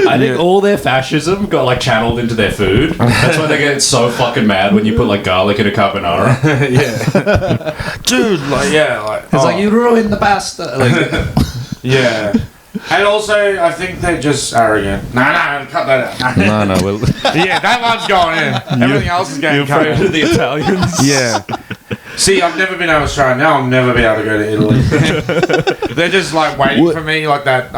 [SPEAKER 3] I think all their fascism got like channeled into their food. That's why they get so fucking mad when you put like garlic in a carbonara.
[SPEAKER 2] Yeah. Dude,
[SPEAKER 3] It's like you ruined the pasta. Like,
[SPEAKER 2] yeah. And also, I think they're just arrogant. Nah, cut that out.
[SPEAKER 3] no, we'll.
[SPEAKER 2] Yeah, that one's going in. Everything else is getting cut out.
[SPEAKER 3] the Italians.
[SPEAKER 2] Yeah. See, I've never been out of Australia. Now I'll never be able to go to Italy. They're just like waiting for me, like that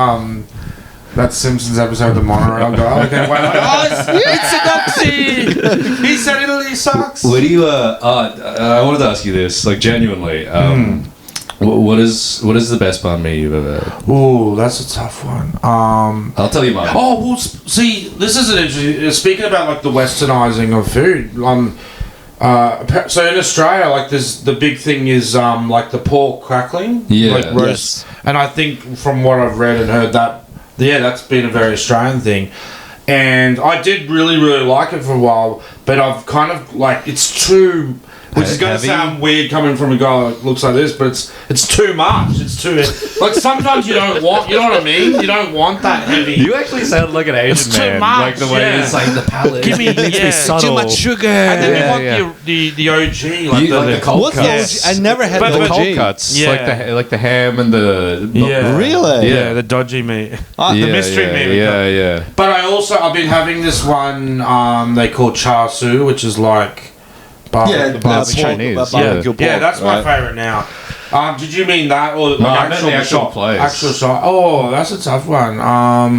[SPEAKER 2] Simpsons episode, the monorail guy. They're waiting, like, it's a Goxie! He said Italy sucks!
[SPEAKER 3] What do you? I wanted to ask you this, like genuinely. What is the best banh mi you've ever had?
[SPEAKER 2] Ooh, that's a tough one.
[SPEAKER 3] I'll tell you mine.
[SPEAKER 2] Oh, well, see, this is an interesting... Speaking about, like, the westernizing of food, so in Australia, like, there's the big thing is, like, the pork crackling.
[SPEAKER 3] Yeah.
[SPEAKER 2] Like, roast.
[SPEAKER 4] Yes.
[SPEAKER 2] And I think from what I've read and heard that's been a very Australian thing. And I did really, really like it for a while, but I've kind of, like, it's too Which is going to sound weird coming from a guy that looks like this, but it's too much. It's too like sometimes you don't want. You know what I mean? You don't want that heavy.
[SPEAKER 3] You actually sound like an Asian
[SPEAKER 2] It's too
[SPEAKER 3] man.
[SPEAKER 2] much,
[SPEAKER 3] Like the way it's like the palate.
[SPEAKER 2] Give me
[SPEAKER 4] Too much sugar.
[SPEAKER 2] And then you want the OG, like
[SPEAKER 3] the cold
[SPEAKER 4] What's
[SPEAKER 3] cuts.
[SPEAKER 4] the OG? I never had
[SPEAKER 2] But
[SPEAKER 4] the
[SPEAKER 2] the
[SPEAKER 4] OG.
[SPEAKER 3] Cold cuts.
[SPEAKER 2] Yeah.
[SPEAKER 3] Like the ham and the
[SPEAKER 4] Really?
[SPEAKER 2] Yeah, the dodgy meat.
[SPEAKER 4] Ah,
[SPEAKER 2] the mystery meat.
[SPEAKER 3] Yeah.
[SPEAKER 2] But I've been having this one they call char siu, which is like
[SPEAKER 3] that's Chinese.
[SPEAKER 4] Barbecue pork,
[SPEAKER 2] yeah, that's my
[SPEAKER 4] right?
[SPEAKER 2] favorite now. Did you mean that or
[SPEAKER 3] No, I meant the actual place.
[SPEAKER 2] Actual shop. Oh, that's a tough one.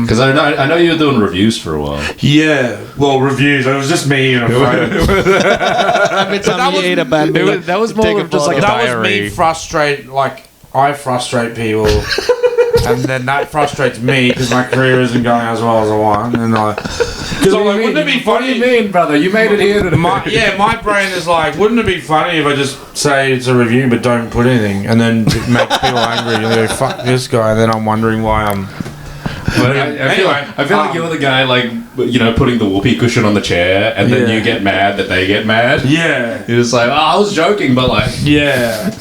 [SPEAKER 3] Because I know you were doing reviews for a while.
[SPEAKER 2] Yeah. Well, reviews. It was just me and a friend.
[SPEAKER 4] Every time you ate a bad meal,
[SPEAKER 3] That was more
[SPEAKER 4] take a
[SPEAKER 3] of just like a
[SPEAKER 4] photo.
[SPEAKER 2] That was me
[SPEAKER 3] diary.
[SPEAKER 2] frustrate. Like I frustrate people. And then that frustrates me because my career isn't going as well as I want. And because I'm like, wouldn't it be funny?
[SPEAKER 3] What do you mean, brother? You made it here today.
[SPEAKER 2] My brain is like, wouldn't it be funny if I just say it's a review but don't put anything, and then it makes people angry and they go, fuck this guy, and then I'm wondering why I'm.
[SPEAKER 3] But I feel like you're the guy, like, you know, putting the whoopee cushion on the chair, and then you get mad that they get mad.
[SPEAKER 2] Yeah.
[SPEAKER 3] You're just like, oh, I was joking, but like,
[SPEAKER 2] Yeah.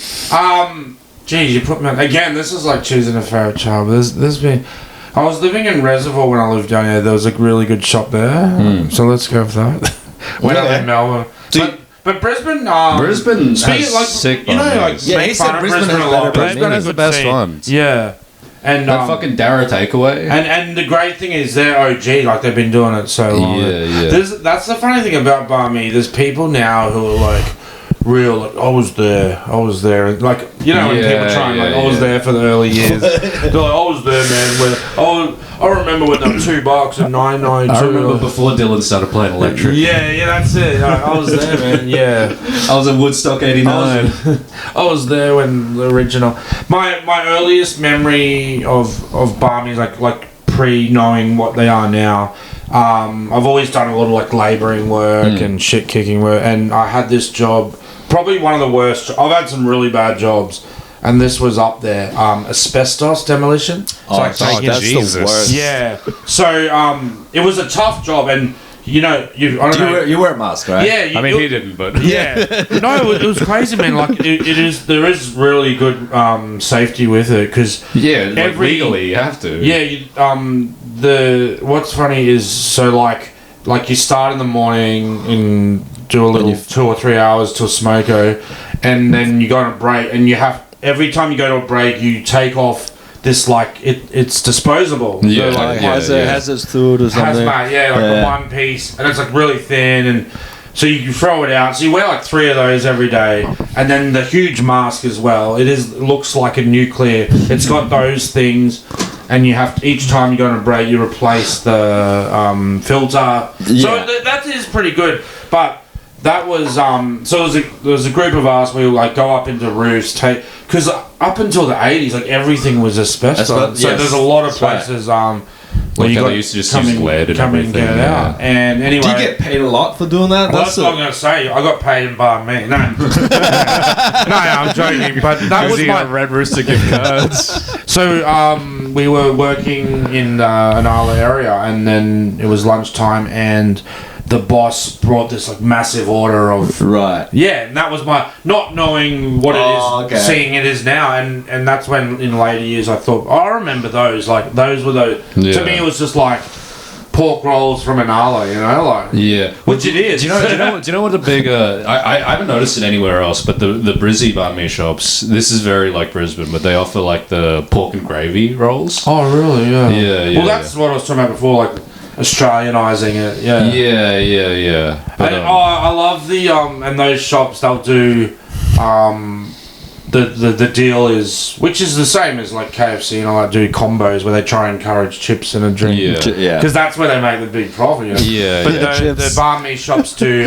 [SPEAKER 2] Geez, you put me on. Again, this is like choosing a favourite child. There's been. I was living in Reservoir when I lived down here. There was a really good shop there. So let's go for that. When I lived in Melbourne. But Brisbane.
[SPEAKER 3] Brisbane
[SPEAKER 2] speaking
[SPEAKER 3] has
[SPEAKER 2] like
[SPEAKER 3] sick
[SPEAKER 2] you know,
[SPEAKER 3] banh
[SPEAKER 2] like
[SPEAKER 3] mis.
[SPEAKER 4] Yeah,
[SPEAKER 2] make
[SPEAKER 4] he said
[SPEAKER 2] fun of
[SPEAKER 4] Brisbane has
[SPEAKER 2] a lot.
[SPEAKER 4] better banh
[SPEAKER 2] Brisbane
[SPEAKER 4] mi.
[SPEAKER 2] has
[SPEAKER 3] the
[SPEAKER 2] the
[SPEAKER 3] best
[SPEAKER 2] best
[SPEAKER 3] ones.
[SPEAKER 2] Yeah, and
[SPEAKER 3] That fucking Dara takeaway.
[SPEAKER 2] and the great thing is they're OG. Like they've been doing it so long.
[SPEAKER 3] Yeah.
[SPEAKER 2] That's the funny thing about banh mi. There's people now who are like. Real, like, I was there, like, you know, when people try and, like, I was there for the early years. They're like, I was there, man, I remember when they were $2 and $9.92.
[SPEAKER 3] I remember before Dylan started playing electric.
[SPEAKER 2] Yeah, that's it. I was there, man, yeah.
[SPEAKER 3] I was in Woodstock 89.
[SPEAKER 2] I was there when the original. My earliest memory of banh mi is, like pre-knowing what they are now. I've always done a lot of, like, labouring work and shit-kicking work, and I had this job. Probably one of the worst. I've had some really bad jobs, and this was up there. Asbestos demolition. It's
[SPEAKER 4] that's the worst.
[SPEAKER 2] Yeah. So it was a tough job, and you know,
[SPEAKER 4] You wear a mask, right?
[SPEAKER 2] Yeah.
[SPEAKER 3] I mean, he didn't, but
[SPEAKER 2] Yeah. No, it was crazy, man. Like there is really good safety with it because
[SPEAKER 3] legally you have to.
[SPEAKER 2] Yeah. What's funny is so like you start in the morning and do a little 2 or 3 hours till smoko, and then you go on a break, and you have every time you go to a break you take off this like it's disposable.
[SPEAKER 3] Yeah,
[SPEAKER 2] so,
[SPEAKER 4] Like hazardous food or something.
[SPEAKER 2] Hazmat, like a one piece, and it's like really thin, and so you throw it out. So you wear like 3 of those every day, and then the huge mask as well. It looks like a nuclear. It's got those things. And you have to, each time you go on a break, you replace the filter.
[SPEAKER 4] Yeah.
[SPEAKER 2] So that is pretty good. But that was so there was a group of us. We would like go up into roofs, because up until the 80s, like everything was asbestos. So there's a lot of places where you
[SPEAKER 3] used to just use lead and
[SPEAKER 2] come in,
[SPEAKER 3] everything.
[SPEAKER 2] get it out. And anyway,
[SPEAKER 4] Do you get paid a lot for doing that?
[SPEAKER 2] well, that's what I'm going to say. I got paid in banh mi. No, no, I'm joking. But that was my
[SPEAKER 3] Red Rooster gift cards.
[SPEAKER 2] So we were working in an Isla area, and then it was lunchtime, and the boss brought this like massive order of
[SPEAKER 4] Right.
[SPEAKER 2] and that was my not knowing what it is, seeing it is now, and that's when in later years I thought I remember those, like those were those. To me, it was just like pork rolls from an Arlo, you know, like which it is.
[SPEAKER 3] Do you know what the big? I haven't noticed it anywhere else, but the Brizzy banh mi shops. This is very like Brisbane, but they offer like the pork and gravy rolls.
[SPEAKER 2] Oh really?
[SPEAKER 3] Yeah.
[SPEAKER 2] Well, that's what I was talking about before, like Australianizing it.
[SPEAKER 3] Yeah. But,
[SPEAKER 2] I love the and those shops, they'll do the deal is, which is the same as like KFC and all that, do combos where they try and encourage chips and a drink.
[SPEAKER 4] Yeah.
[SPEAKER 2] Because that's where they make the big profit. You know? But the banh mi shops do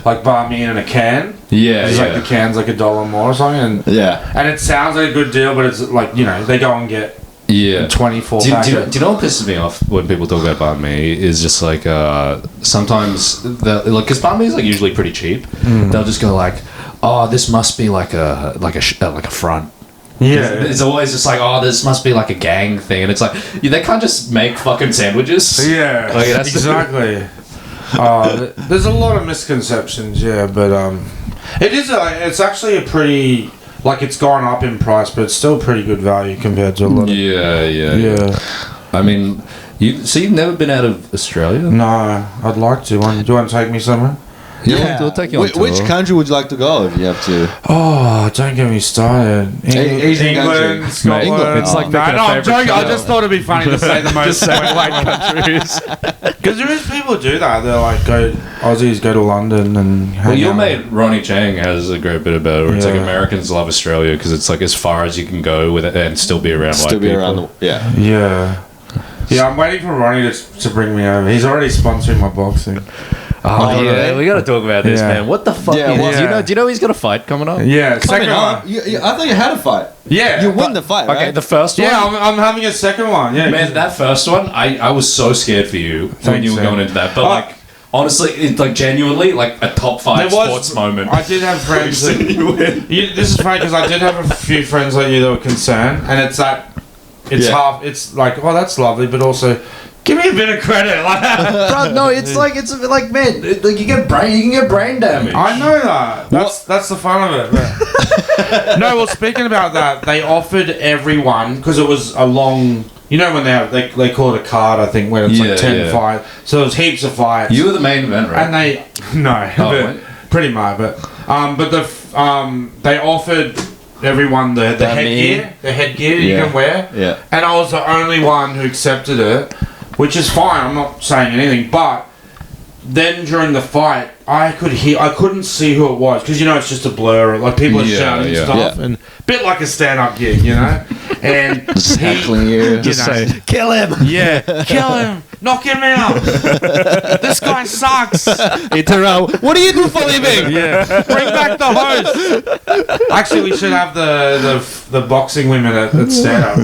[SPEAKER 2] like banh mi in a can. It's like the can's like $1 more or something, and it sounds like a good deal, but it's like, you know, they go and get 24
[SPEAKER 3] do you
[SPEAKER 2] packets.
[SPEAKER 3] know what pisses me off when people talk about banh mi is just like sometimes because banh mi is like usually pretty cheap. They'll just go like, oh, this must be like a front. It's always just like, oh, this must be like a gang thing, and it's like they can't just make fucking sandwiches.
[SPEAKER 2] Like, exactly. There's a lot of misconceptions, yeah, but it's actually a pretty, like, it's gone up in price, but it's still pretty good value compared to a lot of...
[SPEAKER 3] Yeah. I mean, you've never been out of Australia?
[SPEAKER 2] No, I'd like to. Do you want to take me somewhere?
[SPEAKER 3] Yeah, we'll take you on tour.
[SPEAKER 1] Which country would you like to go if you have to?
[SPEAKER 2] Oh, don't get me started.
[SPEAKER 1] Asian
[SPEAKER 2] England,
[SPEAKER 1] country.
[SPEAKER 2] Scotland.
[SPEAKER 3] England. It's like
[SPEAKER 2] no, I'm joking. I just thought it'd be funny to say the most
[SPEAKER 3] white countries.
[SPEAKER 2] Because there is people who do that. They're like, Aussies go to London and hang
[SPEAKER 3] Well, your
[SPEAKER 2] out.
[SPEAKER 3] mate Ronnie Chang has a great bit about it. Where it's like
[SPEAKER 2] Yeah.
[SPEAKER 3] Americans love Australia because it's like as far as you can go with it and still be around white people.
[SPEAKER 2] Yeah. Yeah, I'm waiting for Ronnie to bring me over. He's already sponsoring my boxing.
[SPEAKER 3] Oh, yeah, we gotta talk about this,
[SPEAKER 2] Yeah.
[SPEAKER 3] man. What the fuck?
[SPEAKER 1] Yeah,
[SPEAKER 3] Do you know he's got a fight coming up?
[SPEAKER 2] Yeah, second
[SPEAKER 1] Coming
[SPEAKER 2] one.
[SPEAKER 1] up, I thought you had a fight.
[SPEAKER 2] Yeah.
[SPEAKER 1] You win the fight, right?
[SPEAKER 3] Okay, the first one.
[SPEAKER 2] Yeah, I'm having a second one. Yeah.
[SPEAKER 3] Man, that first one, I was so scared for you when
[SPEAKER 2] Thanks,
[SPEAKER 3] you were
[SPEAKER 2] man.
[SPEAKER 3] going into that. But
[SPEAKER 2] Oh.
[SPEAKER 3] like, honestly, it's like genuinely, like a top 5 sports moment.
[SPEAKER 2] I did have friends.
[SPEAKER 3] We've seen you win.
[SPEAKER 2] This is funny because I did have a few friends like you that were concerned, and it's that. It's
[SPEAKER 1] Yeah.
[SPEAKER 2] half. It's like, oh, that's lovely, but also, give me a bit of credit. Like,
[SPEAKER 3] Bro, no, it's like man, like you can get brain damage.
[SPEAKER 2] I know that. That's the fun of it. But- no, well, speaking about that, they offered everyone because it was a long. You know when they call it a card, I think, where it's
[SPEAKER 3] Yeah,
[SPEAKER 2] like 10
[SPEAKER 3] yeah.
[SPEAKER 2] fights. So there was heaps of fights.
[SPEAKER 3] You were the main event, right?
[SPEAKER 2] And they no,
[SPEAKER 3] Oh,
[SPEAKER 2] but
[SPEAKER 3] wait.
[SPEAKER 2] pretty much, but they offered everyone the headgear you
[SPEAKER 1] Yeah.
[SPEAKER 2] can wear,
[SPEAKER 1] Yeah.
[SPEAKER 2] and I was the only one who accepted it, which is fine. I'm not saying anything, but then during the fight, I couldn't see who it was because it's just a blur. Like people are
[SPEAKER 3] Yeah,
[SPEAKER 2] shouting
[SPEAKER 3] yeah.
[SPEAKER 2] stuff,
[SPEAKER 1] Yeah.
[SPEAKER 2] and a bit like a stand-up gig, and
[SPEAKER 1] Just heckling you.
[SPEAKER 2] Just say,
[SPEAKER 3] kill him.
[SPEAKER 2] yeah, kill him, knock him out. This guy sucks.
[SPEAKER 1] What do you do for a living?
[SPEAKER 2] Yeah, bring back the host. Actually, we should have the boxing women at stand up.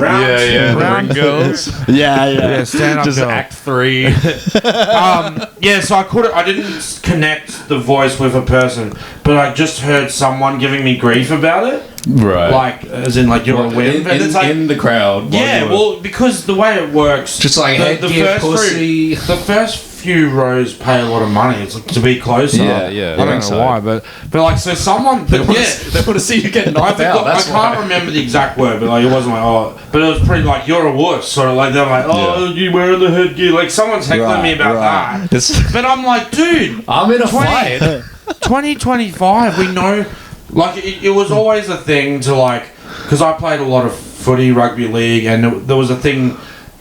[SPEAKER 2] Round
[SPEAKER 3] girls.
[SPEAKER 1] Yeah.
[SPEAKER 2] stand up.
[SPEAKER 3] Just act 3.
[SPEAKER 2] So I didn't connect the voice with a person, but I just heard someone giving me grief about it.
[SPEAKER 3] Right.
[SPEAKER 2] Like, as in, like, you're a wimp. And it's like,
[SPEAKER 3] in the crowd.
[SPEAKER 2] yeah, well, because the way it works,
[SPEAKER 3] Just like headgear, pussy.
[SPEAKER 2] the first few rows pay a lot of money. It's like to be closer.
[SPEAKER 3] Yeah, yeah,
[SPEAKER 2] I don't know
[SPEAKER 3] so.
[SPEAKER 2] why, but like, so someone,
[SPEAKER 3] They want to see you get knocked out.
[SPEAKER 2] I can't remember the exact word, but like it wasn't like, oh, but it was pretty like, you're a wuss, sort of like, they're like, oh, you wearing the headgear, like someone's heckling me about that. But I'm like, dude,
[SPEAKER 3] I'm in a fight.
[SPEAKER 2] 2025, we know, like, it was always a thing to, like, because I played a lot of footy, rugby league, and there was a thing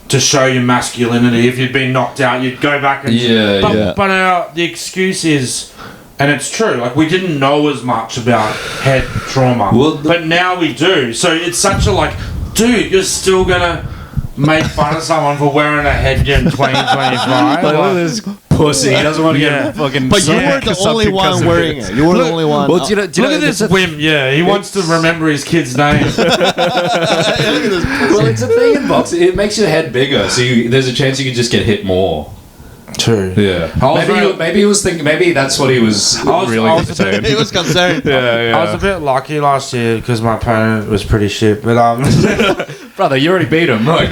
[SPEAKER 2] to show your masculinity. If you'd been knocked out, you'd go back and... But the excuse is, and it's true, like, we didn't know as much about head trauma, but now we do. So it's such a, like, dude, you're still gonna make fun of someone for wearing a headgear in 2025?
[SPEAKER 3] Look at this pussy. He doesn't want to get fucking...
[SPEAKER 1] But you were the only one wearing it. You were the only one.
[SPEAKER 3] Well, do you know,
[SPEAKER 2] Look at this wimp, he wants to remember his kid's name.
[SPEAKER 3] Well, it's a thing in boxing. It makes your head bigger, so there's a chance you could just get hit more.
[SPEAKER 2] True.
[SPEAKER 3] Yeah. Maybe he was thinking. Maybe that's what he was really saying.
[SPEAKER 1] He was concerned.
[SPEAKER 2] I was a bit lucky last year because my opponent was pretty shit, but
[SPEAKER 3] Brother, you already beat him, right?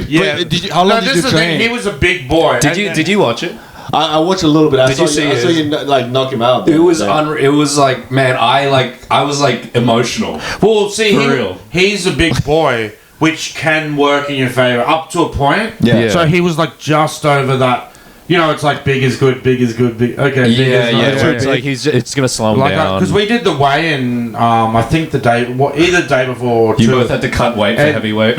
[SPEAKER 2] yeah.
[SPEAKER 1] How long did you train?
[SPEAKER 2] He was a big boy.
[SPEAKER 3] Did you watch it?
[SPEAKER 1] I watched a little bit. I
[SPEAKER 3] Did you see
[SPEAKER 1] I saw
[SPEAKER 3] it?
[SPEAKER 1] you like knock him out.
[SPEAKER 3] It was it was like, man, I was like emotional.
[SPEAKER 2] Well, see,
[SPEAKER 3] For real.
[SPEAKER 2] he's a big boy, which can work in your favor up to a point.
[SPEAKER 1] Yeah.
[SPEAKER 2] So he was like just over that. It's like big is good, big is good, big. Okay. Big is not
[SPEAKER 3] So
[SPEAKER 2] good.
[SPEAKER 3] it's like it's gonna slow him down.
[SPEAKER 2] Because we did the weigh-in. I think the day, either day before or
[SPEAKER 3] You
[SPEAKER 2] two.
[SPEAKER 3] both had to cut weight for heavyweight.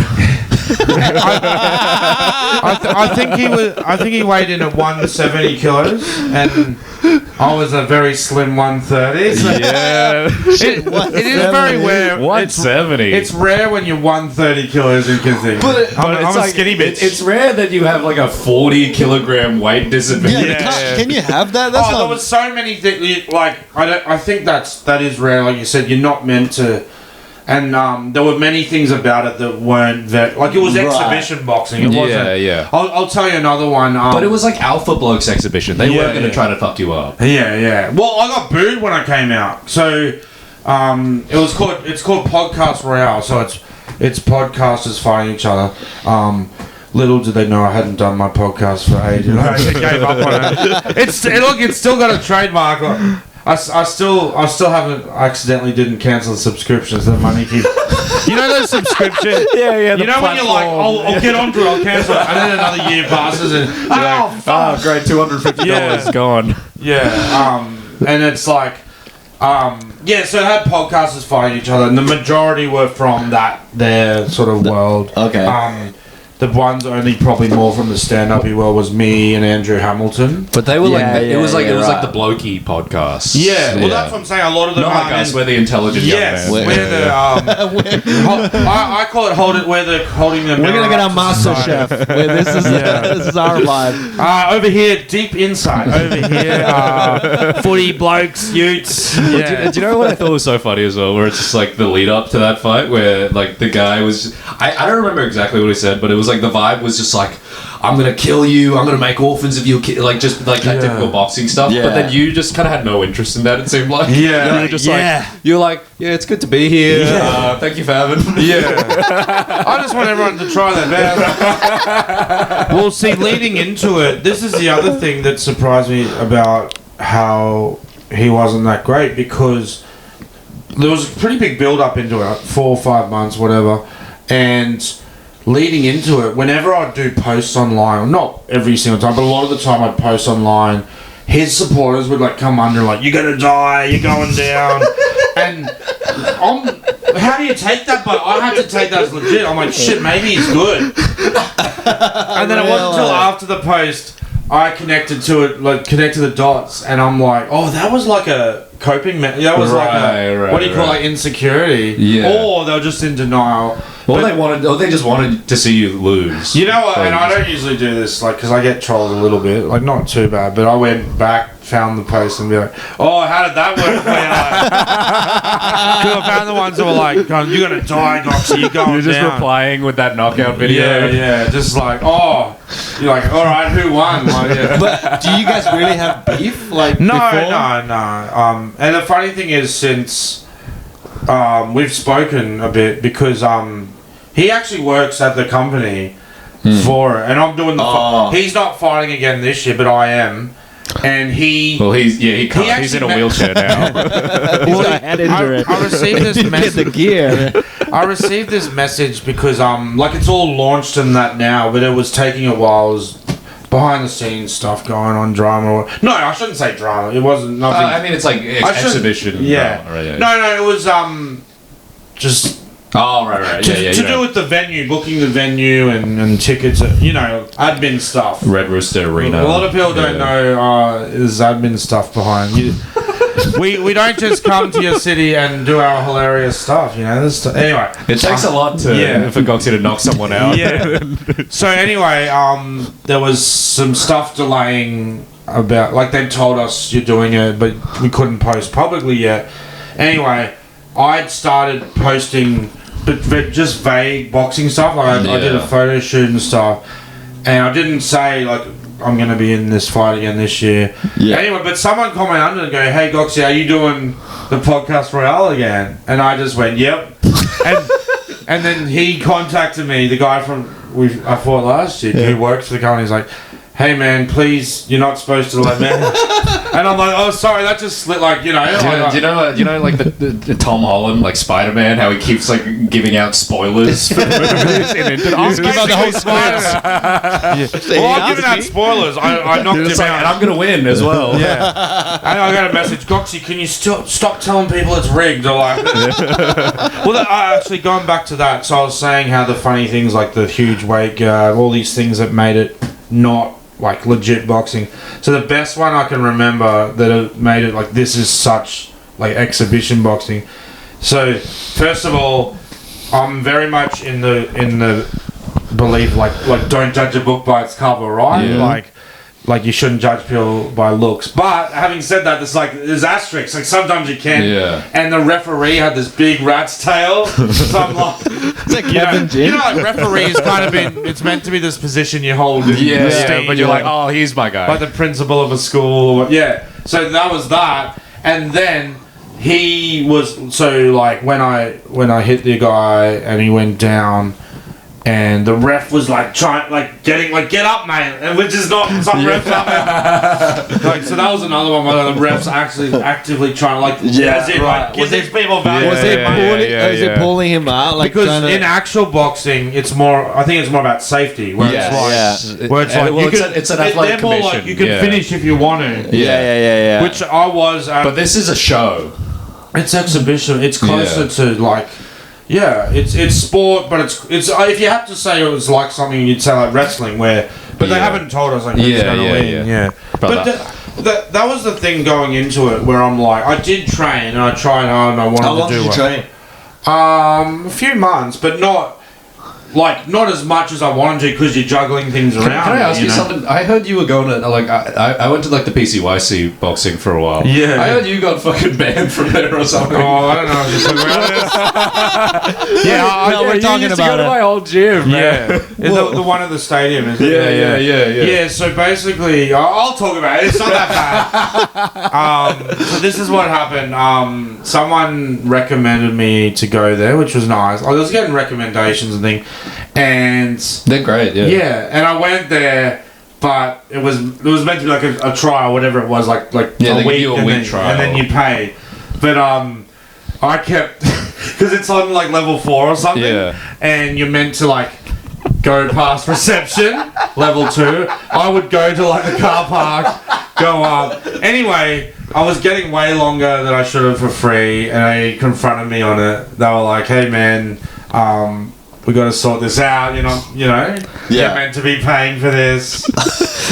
[SPEAKER 2] I think he weighed in at 170 kilos, and I was a very slim 130. So
[SPEAKER 3] Yeah.
[SPEAKER 2] it is very rare.
[SPEAKER 3] 170.
[SPEAKER 2] It's rare when you're 130 kilos and can think. I'm a skinny bitch.
[SPEAKER 3] It's rare that you have like a 40 kilogram weight disadvantage.
[SPEAKER 1] Yeah. Can you have that? That's
[SPEAKER 2] there
[SPEAKER 1] not.
[SPEAKER 2] was so many things. Like I think that is rare. Like you said, you're not meant to. And there were many things about it that weren't that like it was exhibition boxing. It wasn't.
[SPEAKER 3] Yeah.
[SPEAKER 2] I'll tell you another one.
[SPEAKER 3] But it was like Alpha Blokes exhibition. They weren't going to try to fuck you up.
[SPEAKER 2] Yeah. Well, I got booed when I came out. So it's called Podcast Royale. So it's podcasters fighting each other. Little did they know I hadn't done my podcast for ages. I gave up on it. It's still got a trademark. I still haven't didn't cancel the subscriptions that money keeps. You know those subscriptions?
[SPEAKER 5] Yeah.
[SPEAKER 2] You know when you're like, I'll get onto it, I'll cancel it, and then another year passes, and
[SPEAKER 3] Oh, great, $250 gone.
[SPEAKER 2] Yeah, and it's like, so it had podcasters fighting each other, and the majority were from their sort of world.
[SPEAKER 1] Okay.
[SPEAKER 2] The ones only probably more from the stand-up world was me and Andrew Hamilton.
[SPEAKER 3] But they were it was like
[SPEAKER 1] right.
[SPEAKER 3] the blokey podcast.
[SPEAKER 2] Yeah, well, that's what I'm saying. A lot of them
[SPEAKER 3] Not like us, we're the intelligent young man.
[SPEAKER 2] I call it we're holding them.
[SPEAKER 4] We're gonna get our master chef. This is our life.
[SPEAKER 2] Over here, deep inside. Over here, footy blokes, utes. Yeah.
[SPEAKER 3] Do you know what I thought was so funny as well? Where it's just like the lead up to that fight, where like the guy was, I don't remember exactly what he said, but it was like the vibe was just like, I'm gonna kill you, I'm gonna make orphans of you, like just like that typical boxing stuff.
[SPEAKER 1] Yeah.
[SPEAKER 3] But then you just kind of had no interest in that. It seemed like
[SPEAKER 2] Yeah.
[SPEAKER 3] you were just like it's good to be here.
[SPEAKER 2] Yeah.
[SPEAKER 3] Thank you for having me.
[SPEAKER 2] Yeah. I just want everyone to try that, man. Well, see, leading into it, this is the other thing that surprised me about how he wasn't that great, because there was a pretty big build up into it, 4 or 5 months, whatever, and leading into it, whenever I'd do posts online, not every single time, but a lot of the time I'd post online, his supporters would like come under like, you're gonna die, you're going down. And how do you take that? But I had to take that as legit. I'm like, shit, maybe he's good. And then it wasn't until after the post I connected to it, like connected the dots, and I'm like, oh, that was like a coping that was like what do you call like insecurity?
[SPEAKER 3] Yeah.
[SPEAKER 2] Or they were just in denial.
[SPEAKER 3] They just wanted to see you lose.
[SPEAKER 2] You know what? And I don't usually do this, like, because I get trolled a little bit, like not too bad. But I went back, found the post, and be like, "Oh, how did that work for you?" Because I found the ones that were like, "You're gonna die, Gocs. You're going
[SPEAKER 3] You're just
[SPEAKER 2] down."
[SPEAKER 3] replying with that knockout video.
[SPEAKER 2] Yeah, just like, oh, you're like, all right, who won? Like, yeah.
[SPEAKER 1] But do you guys really have beef? Like
[SPEAKER 2] No. And the funny thing is, since we've spoken a bit, because he actually works at the company for it, and I'm doing the. He's not fighting again this year, but I am, and he.
[SPEAKER 3] Well, he can't. He's in a wheelchair now.
[SPEAKER 4] He's got a head injury.
[SPEAKER 2] I received this
[SPEAKER 4] Get
[SPEAKER 2] message.
[SPEAKER 4] the gear.
[SPEAKER 2] I received this message because like it's all launched and that now, but it was taking a while. It was behind the scenes stuff going on, drama. No, I shouldn't say drama. It wasn't nothing.
[SPEAKER 3] I mean, it's like exhibition.
[SPEAKER 2] Yeah.
[SPEAKER 3] Right.
[SPEAKER 2] No, it was just.
[SPEAKER 3] Oh, right.
[SPEAKER 2] To do with the venue, booking the venue and tickets, admin stuff.
[SPEAKER 3] Red Rooster Arena.
[SPEAKER 2] A lot of people don't know there's admin stuff behind you. We don't just come to your city and do our hilarious stuff, anyway.
[SPEAKER 3] It takes a lot for Gocsy to knock someone out.
[SPEAKER 2] Yeah. So anyway, there was some stuff delaying about, like they told us you're doing it, but we couldn't post publicly yet. Anyway, I'd started posting, but just vague boxing stuff. Like I did a photo shoot and stuff, and I didn't say like I'm going to be in this fight again this year. Yeah. Anyway, but someone commented under and go, "Hey Gocsy, are you doing the podcast Royale again?" And I just went, "Yep." and then he contacted me, the guy from I fought last year, who works for the company. He's like, "Hey man, please, you're not supposed to let me." And I'm like, "Oh, sorry, that just slipped." Like,
[SPEAKER 3] Do you know like the Tom Holland, like Spider-Man, how he keeps like giving out spoilers for the movies in interviews
[SPEAKER 4] about the whole script.
[SPEAKER 2] Well, I'm giving out spoilers. I knocked him out,
[SPEAKER 3] and I'm gonna win as well.
[SPEAKER 2] Yeah. And I got a message, Gocsy, can you stop telling people it's rigged? Or like, well, actually going back to that, so I was saying how the funny things like the huge weight gap, all these things that made it not like legit boxing. So the best one I can remember that it made it like this is such like exhibition boxing. So first of all, I'm very much in the belief like don't judge a book by its cover, right?
[SPEAKER 3] Yeah.
[SPEAKER 2] Like you shouldn't judge people by looks. But having said that, there's asterisks. Like sometimes you can. Yeah. And the referee had this big rat's tail. So I'm like,
[SPEAKER 4] It's like Kevin Jim.
[SPEAKER 2] like referees kind of been. It's meant to be this position you hold. In
[SPEAKER 3] Yeah. But you're like, oh, he's my guy.
[SPEAKER 2] Like the principal of a school. Yeah. So that was that, and then he was when I hit the guy and he went down. and the ref was like trying, like getting, like get up, mate, and which is not some refs up. Like, so that was another one where the refs actually actively trying to like, as in, like, give these people value.
[SPEAKER 4] Was it pulling him out? Like,
[SPEAKER 2] because in actual boxing, it's more. I think it's more about safety. Where it's like, where it's like,
[SPEAKER 3] well, it's an athletic
[SPEAKER 2] more
[SPEAKER 3] commission.
[SPEAKER 2] like you can finish if you want to.
[SPEAKER 4] Yeah.
[SPEAKER 2] Which I was.
[SPEAKER 3] But this is a show.
[SPEAKER 2] It's exhibition. It's closer to like. Yeah, it's sport, but it's if you had to say it was like something, you'd say like wrestling, where but they haven't told us like who's going to win. Yeah. But that was the thing going into it, where I'm like, I did train and I tried hard and I wanted to do it.
[SPEAKER 1] How long did you train?
[SPEAKER 2] A few months, but not as much as I wanted to, because you're juggling things around.
[SPEAKER 3] Can I ask you something? I heard you were going to like I went to like the PCYC boxing for a while.
[SPEAKER 2] Yeah.
[SPEAKER 3] I heard you got fucking banned from there or something.
[SPEAKER 2] Oh, I don't know. If you're talking about this.
[SPEAKER 4] we're talking about
[SPEAKER 3] to go to my old gym.
[SPEAKER 2] Yeah, the one at the stadium. Isn't it? Yeah. So basically, I'll talk about it. It's not that bad. So this is what happened. Someone recommended me to go there, which was nice. I was getting recommendations and things. And
[SPEAKER 3] they're great,
[SPEAKER 2] yeah, and I went there, but it was meant to be like a trial, whatever it was, like a week trial, and then you pay. But I kept because it's on like level 4 or something, and you're meant to like go past reception, level 2. I would go to like the car park, go up. Anyway, I was getting way longer than I should have for free, and they confronted me on it. They were like, "Hey man, we got to sort this out. You're meant to be paying for this."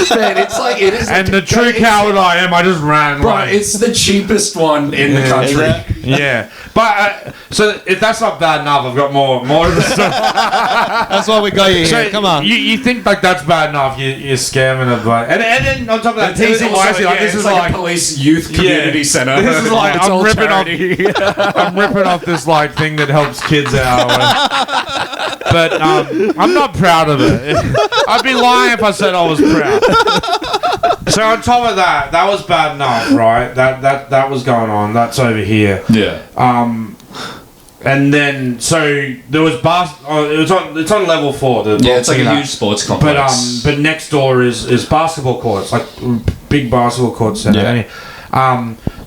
[SPEAKER 3] Man, it's like it is.
[SPEAKER 2] And the true coward I am, I just ran.
[SPEAKER 3] Bro, it's the cheapest one in the country.
[SPEAKER 2] Yeah, but so if that's not bad enough, I've got more to the story.
[SPEAKER 4] That's why we got you here.
[SPEAKER 2] So
[SPEAKER 4] Come on.
[SPEAKER 2] You think like that's bad enough? You're scamming it, but and then on top of that, this is like
[SPEAKER 3] a police youth community center.
[SPEAKER 2] This is like I'm ripping off this like thing that helps kids out. But I'm not proud of it. I'd be lying if I said I was proud. So on top of that was bad enough, right? That was going on. That's over here.
[SPEAKER 3] Yeah.
[SPEAKER 2] And then so there was it's on level 4.
[SPEAKER 3] It's like a huge sports complex.
[SPEAKER 2] But next door is basketball courts, like big basketball courts. Yeah.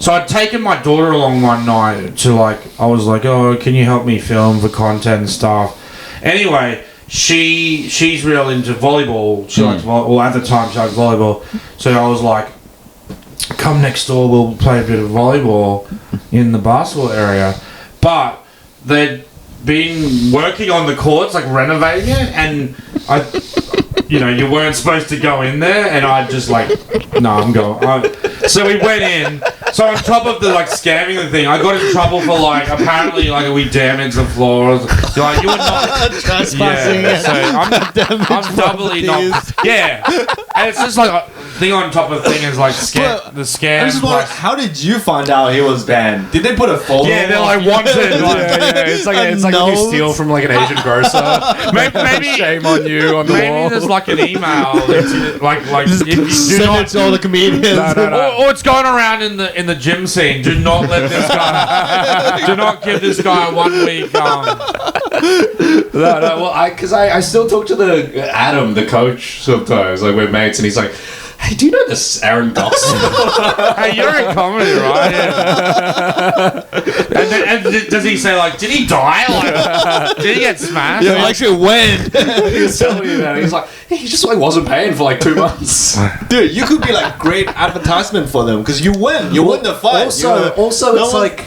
[SPEAKER 2] So I'd taken my daughter along one night to like I was like, oh, can you help me film for content and stuff? Anyway, she's real into volleyball. She likes volleyball. Well, at the time she liked volleyball. So I was like, come next door, we'll play a bit of volleyball in the basketball area. But they'd been working on the courts, like renovating it, and you weren't supposed to go in there, and I just like, no, I'm going. So we went in. So on top of the like scamming the thing, I got in trouble for like apparently like we damaged the floors. Like you were not
[SPEAKER 4] trespassing.
[SPEAKER 2] Yeah, so I'm doubly not. Yeah, and it's just like a thing on top of the thing is like the scam.
[SPEAKER 1] I just wonder, how did you find out he was banned? Did they put a photo?
[SPEAKER 2] Yeah, they're like wanted.
[SPEAKER 3] It's like when you steal from like an Asian grocer.
[SPEAKER 2] Maybe
[SPEAKER 3] shame on you on the wall.
[SPEAKER 2] Maybe there's like an email like if you do
[SPEAKER 4] send
[SPEAKER 2] not
[SPEAKER 4] it to all the comedians.
[SPEAKER 2] Or it's going around in the gym scene. Do not let this guy. Do not give this guy 1 week.
[SPEAKER 3] Well, I still talk to the Adam, the coach, sometimes. Like we're mates, and he's like, "Hey, do you know this Aaron Gocs?"
[SPEAKER 2] Hey, you're in comedy, right? Yeah. and does he say like, did he die? Like, did he get smashed?
[SPEAKER 4] Yeah, actually, when?
[SPEAKER 3] He was telling me that. He's like, he just like wasn't paying for like 2 months.
[SPEAKER 1] Dude, you could be like great advertisement for them because you win. You win the fight.
[SPEAKER 3] Also, it's like,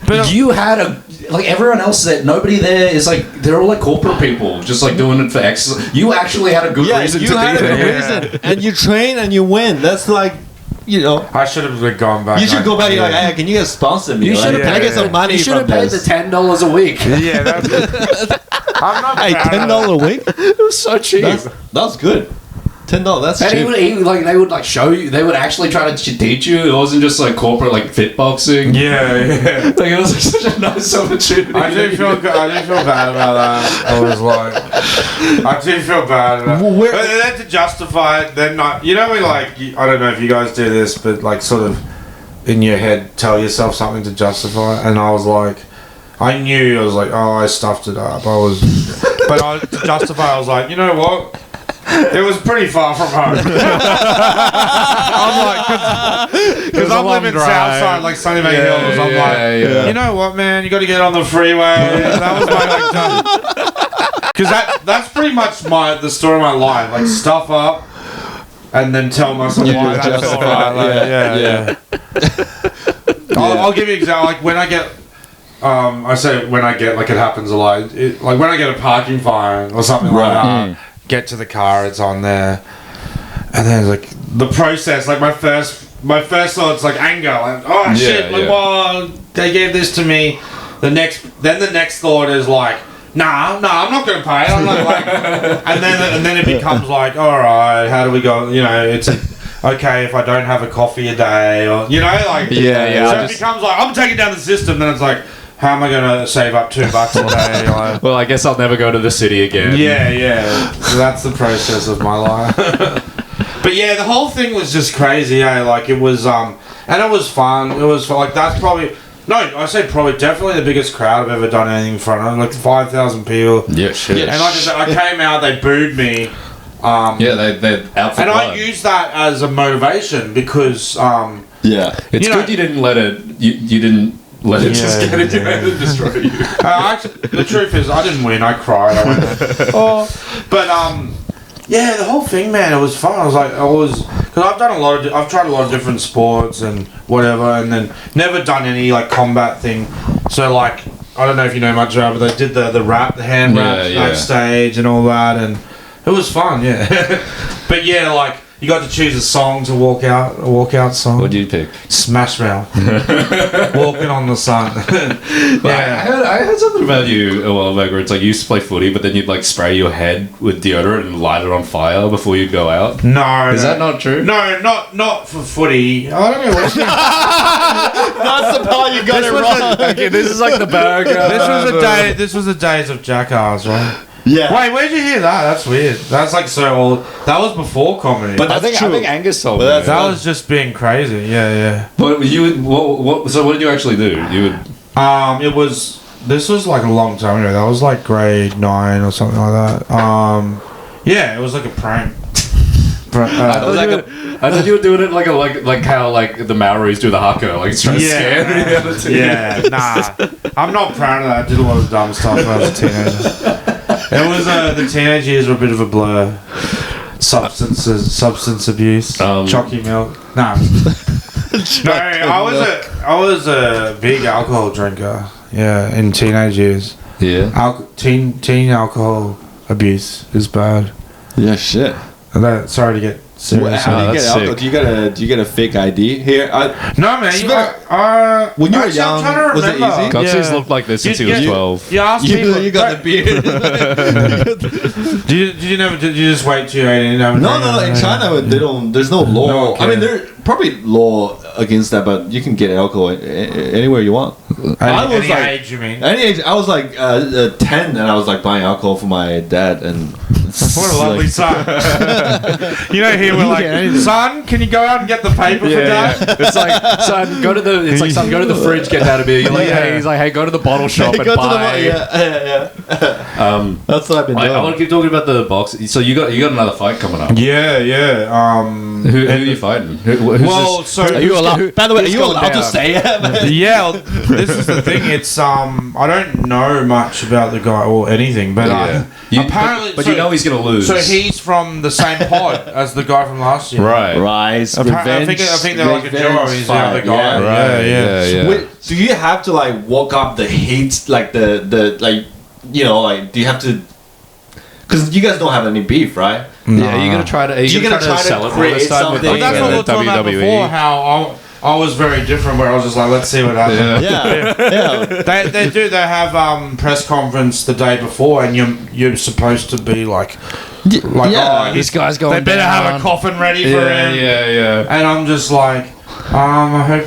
[SPEAKER 3] but you had like everyone else that nobody there is like they're all like corporate people just like doing it for exercise. You actually had a good reason to be there.
[SPEAKER 1] You had a good reason, and you train and you win. That's like,
[SPEAKER 2] I should have gone back.
[SPEAKER 1] You should go back and like, hey, can you guys sponsor me?
[SPEAKER 3] You should have
[SPEAKER 1] paid some money.
[SPEAKER 3] You should have paid the $10 a week.
[SPEAKER 2] Yeah, I'm not.
[SPEAKER 4] Hey, $10 a week?
[SPEAKER 3] It was so cheap.
[SPEAKER 1] That's good. $10. That's cheap.
[SPEAKER 3] And they would like show you. They would actually try to teach you. It wasn't just like corporate like fit boxing.
[SPEAKER 2] Yeah.
[SPEAKER 3] Like it was like such a nice opportunity.
[SPEAKER 2] I do feel bad about that. I was like, I do feel bad about. But then to justify it, they're not. You know, I don't know if you guys do this, but like sort of in your head, tell yourself something to justify it. And I was like, I knew I was like, oh, I stuffed it up. But But to justify, I was like, you know what? It was pretty far from home. I'm like, because I'm living Southside, like Sunnybank Hills. I'm like, you know what, man? You got to get on the freeway. That was my because that's pretty much the story of my life. Like stuff up, and then tell myself why that's all right. I'll give you an example. Like when I get. I say when I get, like it happens a lot. Like when I get a parking fine or something like that, get to the car, it's on there, and then like the process, like my first thought's like anger, like shit, like well they gave this to me. The next thought is like nah, I'm not gonna pay. I'm not like, and then it becomes like, all right, how do we go? You know, it's. Okay, if I don't have a coffee a day, or you know, like So it becomes like I'm taking down the system. Then it's like, how am I going to save up $2 a day? Like,
[SPEAKER 3] well, I guess I'll never go to the city again.
[SPEAKER 2] Yeah. So that's the process of my life. But yeah, the whole thing was just crazy. Like it was, and it was fun. It was like that's probably. No, I say probably definitely the biggest crowd I've ever done anything in front of. Like 5,000 people.
[SPEAKER 3] Yeah, shit.
[SPEAKER 2] And like I said, I came out, they booed me.
[SPEAKER 3] They're out for
[SPEAKER 2] and
[SPEAKER 3] blood.
[SPEAKER 2] I used that as a motivation because
[SPEAKER 3] it's good you didn't let it. You didn't let it just get into your head and destroy you.
[SPEAKER 2] The truth is, I didn't win. I cried. I went, but the whole thing, man, it was fun. Because I've tried a lot of different sports and whatever, and then never done any like combat thing. So like, I don't know if you know much about it, but they did the hand wrap backstage and all that, and it was fun, But yeah, like you got to choose a song to walk out song.
[SPEAKER 3] What did you pick?
[SPEAKER 2] Smash Mouth. Walking on the Sun.
[SPEAKER 3] I heard something about you a while back where it's like you used to play footy, but then you'd like spray your head with deodorant and light it on fire before you go out.
[SPEAKER 2] No,
[SPEAKER 3] is that not true?
[SPEAKER 2] No, not for footy. I don't know what.
[SPEAKER 4] That's the part you got it wrong.
[SPEAKER 3] Okay, this is like the burger.
[SPEAKER 2] This was the days of Jackass, right?
[SPEAKER 4] Yeah.
[SPEAKER 2] Wait, where'd you hear that? That's weird. That's like so old. That was before comedy.
[SPEAKER 3] But I think Angus told me.
[SPEAKER 2] That was just being crazy. Yeah.
[SPEAKER 3] But you would. So what did you actually do? You would.
[SPEAKER 2] This was like a long time ago. That was like grade 9 or something like that. Yeah, it was like a prank.
[SPEAKER 3] I thought you were doing it like how like the Maoris do the haka, like trying to scare the other team.
[SPEAKER 2] Yeah, nah. I'm not proud of that. I did a lot of dumb stuff when I was a teenager. It was the teenage years were a bit of a blur. Substance abuse, chalky milk. Nah. No, I was a big alcohol drinker. Yeah, in teenage years.
[SPEAKER 3] Yeah.
[SPEAKER 2] Teen alcohol abuse is bad.
[SPEAKER 1] Yeah, shit.
[SPEAKER 2] Sorry to get serious.
[SPEAKER 1] How do you get alcohol? Do you get a fake ID here?
[SPEAKER 2] No, man.
[SPEAKER 1] When you were young, was it easy?
[SPEAKER 3] Gocs looked like this since he was 12.
[SPEAKER 2] You asked people.
[SPEAKER 1] You got the beard.
[SPEAKER 2] Did you just wait till 18?
[SPEAKER 1] No. In China, they don't. There's no law.
[SPEAKER 2] No, okay.
[SPEAKER 1] I mean, there's probably law against that, but you can get alcohol anywhere you want.
[SPEAKER 2] Any age, you mean?
[SPEAKER 1] Any age. I was like 10, and I was like buying alcohol for my dad, and
[SPEAKER 2] what a lovely son. You know, here we're like, son, can you go out and get the paper for dad?
[SPEAKER 3] Yeah. It's like, son, go to the fridge, get that a beer. You're like, hey, he's like, hey, go to the bottle shop and buy.
[SPEAKER 1] That's what I've been doing.
[SPEAKER 3] I want to keep talking about the box. So you got another fight coming up.
[SPEAKER 2] Yeah.
[SPEAKER 3] Who are you fighting?
[SPEAKER 4] Are you allowed? By the way, are you allowed to say it?
[SPEAKER 2] Yeah, this is the thing. It's I don't know much about the guy or anything, but apparently,
[SPEAKER 3] but you know he's gonna lose.
[SPEAKER 2] So he's from the same pod as the guy from last year,
[SPEAKER 3] right?
[SPEAKER 4] Rise,
[SPEAKER 2] revenge. I think they're like a duo. He's the other guy.
[SPEAKER 3] Yeah.
[SPEAKER 1] Wait, do you have to like walk up the hate, like the like, you know, like do you have to? Because you guys don't have any beef, right?
[SPEAKER 3] Yeah, you're gonna try to. You're gonna try to celebrate this time with
[SPEAKER 2] that's what we were talking about before. How I was very different, where I was just like, let's see what happens.
[SPEAKER 4] Yeah.
[SPEAKER 2] They have press conference the day before, and you're supposed to be like
[SPEAKER 3] this guy's going.
[SPEAKER 2] They better have a coffin ready for him.
[SPEAKER 3] Yeah.
[SPEAKER 2] And I'm just like, I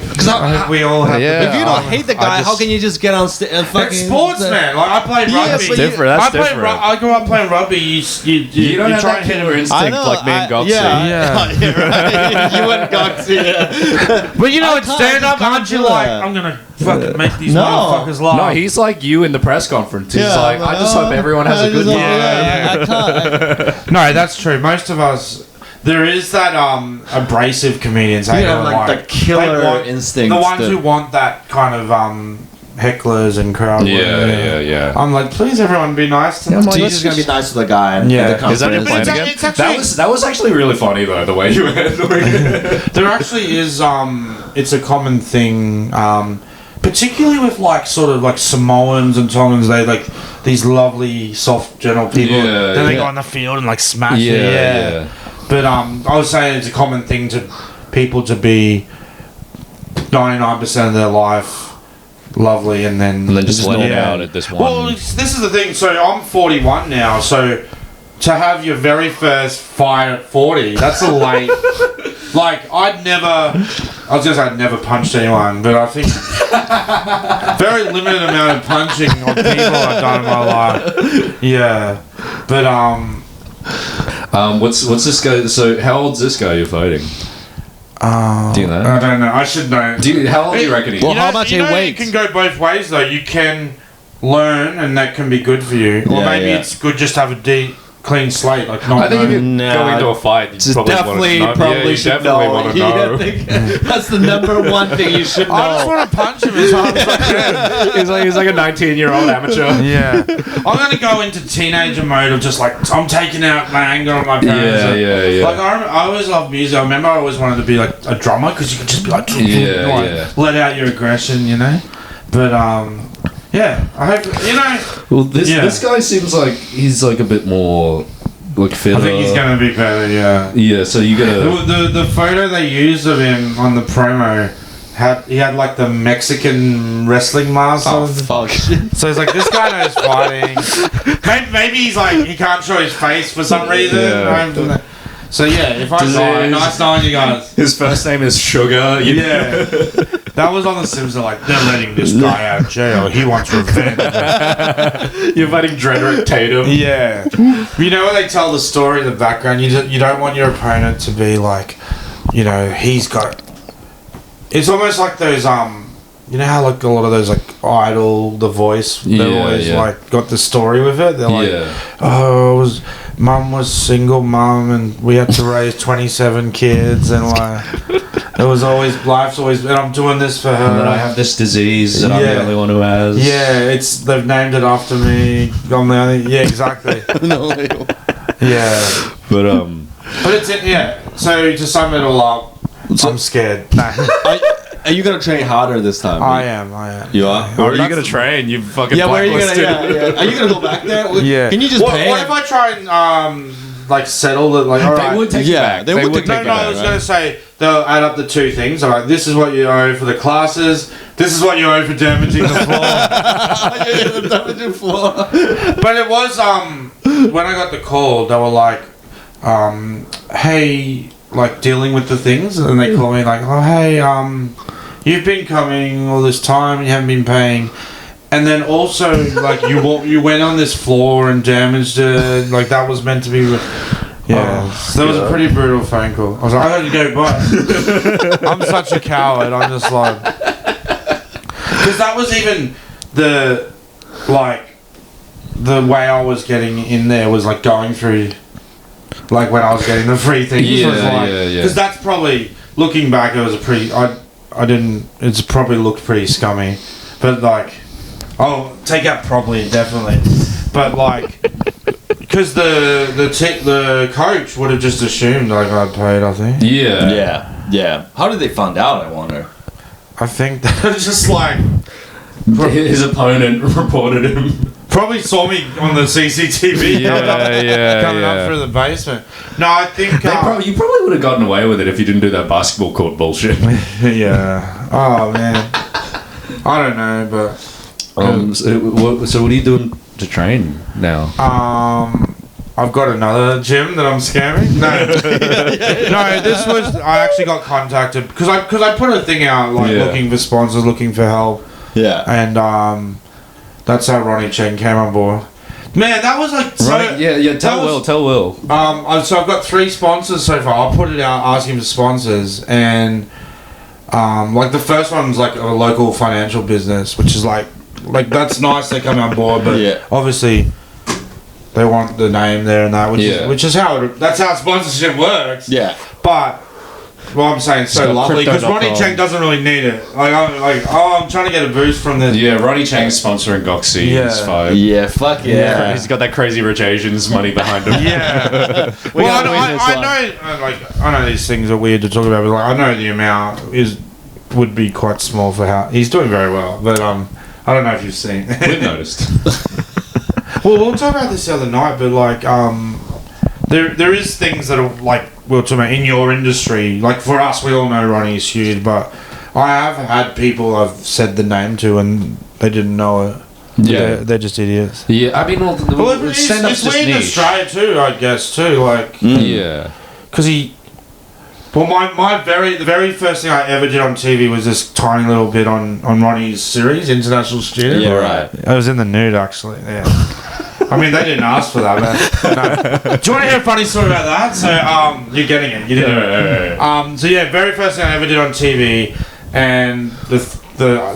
[SPEAKER 2] hope we all have.
[SPEAKER 3] Yeah.
[SPEAKER 4] If you don't hate the guy, how can you just get on stage and fucking...
[SPEAKER 2] It's sports, man. Like I played rugby.
[SPEAKER 4] but
[SPEAKER 3] different. That's
[SPEAKER 2] I
[SPEAKER 3] different.
[SPEAKER 2] I grew up playing rugby.
[SPEAKER 3] You don't have
[SPEAKER 2] try
[SPEAKER 3] that
[SPEAKER 2] and hit
[SPEAKER 3] killer
[SPEAKER 2] him.
[SPEAKER 3] instinct like me and Gocs.
[SPEAKER 4] right. You and Gocs, yeah.
[SPEAKER 2] But you know,
[SPEAKER 4] I
[SPEAKER 2] it's
[SPEAKER 4] can't-
[SPEAKER 2] stand
[SPEAKER 4] I
[SPEAKER 2] up.
[SPEAKER 4] can't
[SPEAKER 2] Aren't you
[SPEAKER 4] do
[SPEAKER 2] like,
[SPEAKER 4] that.
[SPEAKER 2] I'm gonna fucking make these
[SPEAKER 4] No.
[SPEAKER 2] motherfuckers laugh?
[SPEAKER 3] No, he's like you in the press conference. He's like, I just hope everyone has a good time.
[SPEAKER 4] I can't.
[SPEAKER 2] No, that's true. Most of us, there is that abrasive comedians.
[SPEAKER 1] You
[SPEAKER 2] hey,
[SPEAKER 1] have
[SPEAKER 2] who
[SPEAKER 1] like
[SPEAKER 2] are
[SPEAKER 1] the killer
[SPEAKER 2] they want-
[SPEAKER 1] instincts.
[SPEAKER 2] The ones
[SPEAKER 1] that-
[SPEAKER 2] who want that kind of hecklers and crowd.
[SPEAKER 3] Yeah.
[SPEAKER 2] I'm like, please, everyone, be nice to
[SPEAKER 3] Yeah,
[SPEAKER 2] them.
[SPEAKER 3] I'm like,
[SPEAKER 1] So you're
[SPEAKER 3] let's
[SPEAKER 1] just gonna be nice to the guy and
[SPEAKER 2] Yeah.
[SPEAKER 1] the
[SPEAKER 3] Is that your
[SPEAKER 1] conference.
[SPEAKER 3] plan
[SPEAKER 2] It's-
[SPEAKER 3] again?
[SPEAKER 2] it's actually-
[SPEAKER 3] That was actually really funny though, the way you were handling it.
[SPEAKER 2] There actually is it's a common thing, particularly with like sort of like Samoans and Tongans. They like these lovely, soft, gentle people.
[SPEAKER 3] Yeah,
[SPEAKER 2] then they
[SPEAKER 3] yeah.
[SPEAKER 2] go on the field and like smash it.
[SPEAKER 3] Yeah.
[SPEAKER 2] But I was saying it's a common thing to people to be 99% of their life lovely and then
[SPEAKER 3] just let it
[SPEAKER 2] yeah.
[SPEAKER 3] out at this one.
[SPEAKER 2] Well, this is the thing. So I'm 41 now. So to have your very first fight at 40, that's a late. Like I was gonna say I'd never punched anyone, but I think very limited amount of punching on people I've done in my life. Yeah, but
[SPEAKER 3] what's this guy? So how old's this guy you're fighting? Do you know?
[SPEAKER 2] I don't know. I should know.
[SPEAKER 3] How old do you reckon he is?
[SPEAKER 4] Well, how much he
[SPEAKER 2] you
[SPEAKER 4] weighs?
[SPEAKER 2] can go both ways though. You can learn, and that can be good for you, or
[SPEAKER 1] Yeah,
[SPEAKER 2] maybe
[SPEAKER 1] yeah.
[SPEAKER 2] it's good just to have a deep, clean slate. Like not
[SPEAKER 3] I think if you
[SPEAKER 1] Nah.
[SPEAKER 3] go into a fight, you
[SPEAKER 1] Just
[SPEAKER 3] probably
[SPEAKER 1] definitely,
[SPEAKER 3] want to know.
[SPEAKER 1] probably
[SPEAKER 3] Yeah, you
[SPEAKER 1] should
[SPEAKER 3] definitely
[SPEAKER 1] know.
[SPEAKER 3] want to
[SPEAKER 1] Yeah,
[SPEAKER 3] know.
[SPEAKER 1] I think that's the number one thing you should
[SPEAKER 2] I just
[SPEAKER 1] know.
[SPEAKER 2] want to punch him as hard as I can.
[SPEAKER 3] He's like a 19-year-old amateur.
[SPEAKER 2] Yeah, I'm gonna go into teenager mode of just like I'm taking out my anger on my parents.
[SPEAKER 3] Yeah.
[SPEAKER 2] Like I always loved music. I remember I always wanted to be like a drummer because you could just be like,
[SPEAKER 3] Yeah.
[SPEAKER 2] let out your aggression, you know. But yeah, I hope you know.
[SPEAKER 3] Well, this
[SPEAKER 2] Yeah.
[SPEAKER 3] this guy seems like he's like a bit more like fitter.
[SPEAKER 2] I think he's gonna be better. Yeah.
[SPEAKER 3] Yeah, so you gotta.
[SPEAKER 2] The photo they used of him on the promo he had like the Mexican wrestling mask on.
[SPEAKER 1] Fuck.
[SPEAKER 2] So he's like, this guy knows fighting. Maybe he's like, he can't show his face for some reason.
[SPEAKER 3] Yeah.
[SPEAKER 2] So yeah, if I die, nice knowing you guys.
[SPEAKER 3] His first name is Sugar.
[SPEAKER 2] Yeah. That was on The Simpsons. Like, they're letting this guy out of jail. He wants revenge.
[SPEAKER 3] You're fighting Dredrick Tatum.
[SPEAKER 2] Yeah. You know when they tell the story in the background, you don't want your opponent to be like, you know, he's got... It's almost like those, you know how like a lot of those like Idol, The Voice, they're always like got the story with it. They're like, mum was single mum and we had to raise 27 kids and like it was always life's always and I'm doing this for her.
[SPEAKER 3] And then I have this disease that I'm the only one who has.
[SPEAKER 2] Yeah, they've named it after me. I'm the only. Yeah, exactly. Yeah, but it's So to sum it all up, I'm scared.
[SPEAKER 1] Are you gonna train harder this time?
[SPEAKER 2] I am.
[SPEAKER 1] You are?
[SPEAKER 3] Where are you gonna train? You fucking
[SPEAKER 1] Yeah, where are you gonna?
[SPEAKER 3] blacklisted.
[SPEAKER 1] Are you gonna go back there?
[SPEAKER 2] Yeah.
[SPEAKER 1] Can you just
[SPEAKER 2] What
[SPEAKER 1] pay?
[SPEAKER 2] if I try and like settle it? Like, all right.
[SPEAKER 3] They would take you back.
[SPEAKER 1] they would take
[SPEAKER 2] No,
[SPEAKER 1] you
[SPEAKER 2] I was gonna say they'll add up the two things. They're like, this is what you owe for the classes. This is what you owe for damaging the floor. But it was when I got the call, they were like, hey, like dealing with the things, and they call me like, oh hey, you've been coming all this time and you haven't been paying. And then also, like, you went on this floor and damaged it. Like, that was meant to be... Yeah. So that was a pretty brutal phone call. I was like, I had to go by. I'm such a coward. I'm just like... Because that was even the... Like, the way I was getting in there was, like, going through... Like, when I was getting the free things. Because that's probably... Looking back, it was a pretty... I didn't... It's probably looked pretty scummy. But, like... Oh, take out probably, definitely. But like, because the coach would have just assumed like I'd paid. I think.
[SPEAKER 1] Yeah. How did they find out? I wonder.
[SPEAKER 2] I think they're just like
[SPEAKER 3] His opponent reported him.
[SPEAKER 2] probably saw me on the CCTV coming up through the basement. No, I think
[SPEAKER 3] You probably would have gotten away with it if you didn't do that basketball court bullshit.
[SPEAKER 2] yeah. Oh man, I don't know, but
[SPEAKER 3] So what are you doing to train now?
[SPEAKER 2] I've got another gym that I'm scamming. No, no. This was I actually got contacted because I put a thing out like looking for sponsors, looking for help.
[SPEAKER 1] Yeah.
[SPEAKER 2] And that's how Ronnie Cheng came on board. Man, that was like so.
[SPEAKER 3] Right? Yeah. Tell Will.
[SPEAKER 2] So I've got 3 sponsors so far. I'll put it out asking for sponsors, and like the first one's like a local financial business, which is like that's nice they come on board, but obviously they want the name there and that, which is how that's how sponsorship works.
[SPEAKER 1] Yeah.
[SPEAKER 2] But well, I'm saying so lovely because Ronnie Cheng doesn't really need it. I'm trying to get a boost from this.
[SPEAKER 3] Yeah, Ronnie Cheng's sponsoring Gocs. He's fine.
[SPEAKER 1] Yeah, fuck yeah.
[SPEAKER 3] He's got that crazy Rich Asians money behind him.
[SPEAKER 2] Yeah. I know these things are weird to talk about, but like I know the amount would be quite small for how he's doing very well. But I don't know if you've seen.
[SPEAKER 3] We've noticed.
[SPEAKER 2] Well, we'll talk about this the other night, but like there is things that are like we'll talk about in your industry. Like for us, we all know Ronnie is huge, but I have had people I've said the name to and they didn't know it. Yeah, they're just idiots.
[SPEAKER 3] Yeah, I mean,
[SPEAKER 2] it's weird in Australia too, I guess too. Like,
[SPEAKER 3] yeah,
[SPEAKER 2] because well, the very first thing I ever did on TV was this tiny little bit on Ronnie's series, International Student.
[SPEAKER 1] Yeah, right.
[SPEAKER 2] I was in the nude actually. Yeah. I mean, they didn't ask for that, man. No. Do you want to hear a funny story about that? So, you're getting it. You didn't. So yeah, very first thing I ever did on TV, and the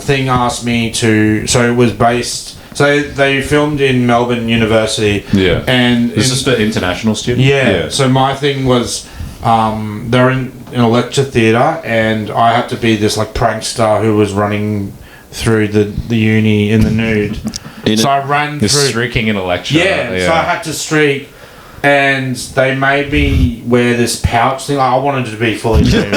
[SPEAKER 2] thing asked me to. So it was based. So they filmed in Melbourne University.
[SPEAKER 3] Yeah.
[SPEAKER 2] And
[SPEAKER 3] this is for international students.
[SPEAKER 2] Yeah. So my thing was, they're in a lecture theatre, and I had to be this like prankster who was running through the uni in the nude. So I ran through
[SPEAKER 3] streaking in a lecture.
[SPEAKER 2] Yeah, so I had to streak, and they made me wear this pouch thing. Like, I wanted to be fully nude.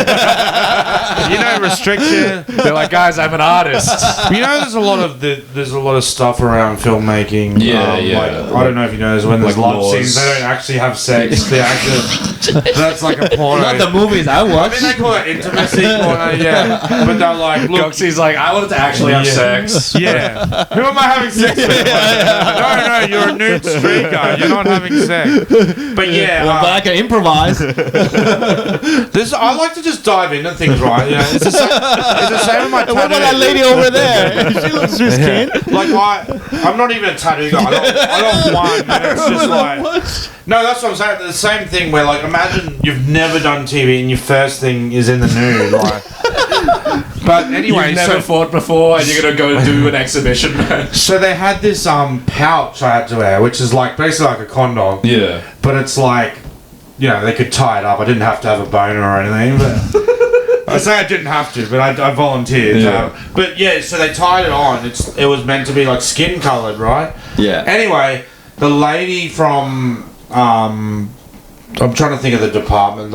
[SPEAKER 2] Restriction.
[SPEAKER 3] They're like, guys, I'm an artist.
[SPEAKER 2] There's a lot of stuff around filmmaking.
[SPEAKER 3] Yeah.
[SPEAKER 2] Like, I don't know if you know, when there's
[SPEAKER 3] like
[SPEAKER 2] love scenes, they don't actually have sex. They actually, that's like a porno.
[SPEAKER 1] Not the movies I watch.
[SPEAKER 2] I mean, they call it intimacy porno. Yeah, but they're like, look,
[SPEAKER 3] Goxie's like, I wanted to actually have sex.
[SPEAKER 2] Yeah. Who am I having sex with? No, you're a nude streaker. You're not having sex. But yeah,
[SPEAKER 1] but I can improvise.
[SPEAKER 2] I like to just dive into things, right? It's the same with my tattoo.
[SPEAKER 1] What about that lady over there? She looks just keen.
[SPEAKER 2] Like I'm not even a tattoo guy. I don't want. It's just like no, that's what I'm saying. The same thing where like imagine you've never done TV and your first thing is in the nude, like. But anyway,
[SPEAKER 3] you've never fought before, and you're gonna go do an exhibition match.
[SPEAKER 2] So they had this pouch I had to wear, which is like basically like a condom.
[SPEAKER 3] Yeah.
[SPEAKER 2] But it's like, they could tie it up. I didn't have to have a boner or anything. But I say I didn't have to, but I volunteered.
[SPEAKER 3] Yeah.
[SPEAKER 2] But yeah, so they tied it on. It was meant to be like skin coloured, right?
[SPEAKER 1] Yeah.
[SPEAKER 2] Anyway, the lady from I'm trying to think of the department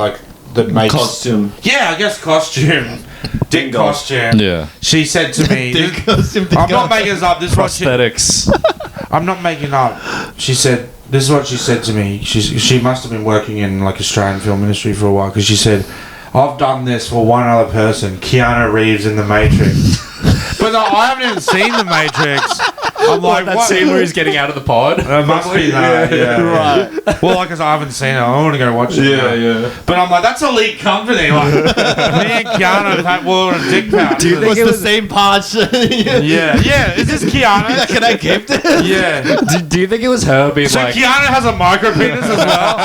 [SPEAKER 2] that makes
[SPEAKER 1] costume.
[SPEAKER 2] Yeah, I guess costume. Dick costume.
[SPEAKER 3] Yeah.
[SPEAKER 2] She said to me, I'm not making this up. This is
[SPEAKER 3] prosthetics.
[SPEAKER 2] I'm not making up. She said, this is what she said to me. She must have been working in like Australian film industry for a while, because she said, I've done this for one other person, Keanu Reeves in The Matrix. But no, I haven't even seen The Matrix. I'm like,
[SPEAKER 3] that scene where he's getting out of the pod?
[SPEAKER 2] It must be that, yeah. Right. Well, because I haven't seen it. I want to go watch it.
[SPEAKER 3] Yeah.
[SPEAKER 2] But I'm like, that's elite company. Like, me and Keanu have wore a dick pouch.
[SPEAKER 1] Do you think it was the same pouch?
[SPEAKER 2] Yeah. Is this Keanu?
[SPEAKER 1] Can I gift it?
[SPEAKER 2] Yeah.
[SPEAKER 3] Do you think it was her being
[SPEAKER 2] so
[SPEAKER 3] like...
[SPEAKER 2] So Keanu has a micro penis as well?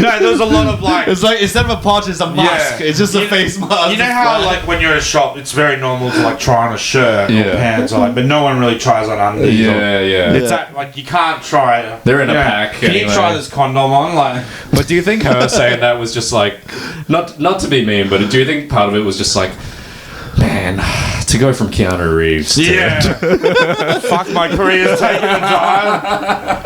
[SPEAKER 2] No, there was a lot of like...
[SPEAKER 1] It's like, instead of a pouch, it's a mask. Yeah. It's just a face mask.
[SPEAKER 2] You know how like when you're in a shop, it's very normal to like try on a shirt or pants, or, like, but no one really tries on undies.
[SPEAKER 3] Yeah.
[SPEAKER 2] It's like you can't try.
[SPEAKER 3] They're in a pack.
[SPEAKER 2] Can you try this condom on? Like,
[SPEAKER 3] but do you think her saying that was just like, not to be mean, but do you think part of it was just like, man, to go from Keanu Reeves to
[SPEAKER 2] fuck, my career's taking a dive.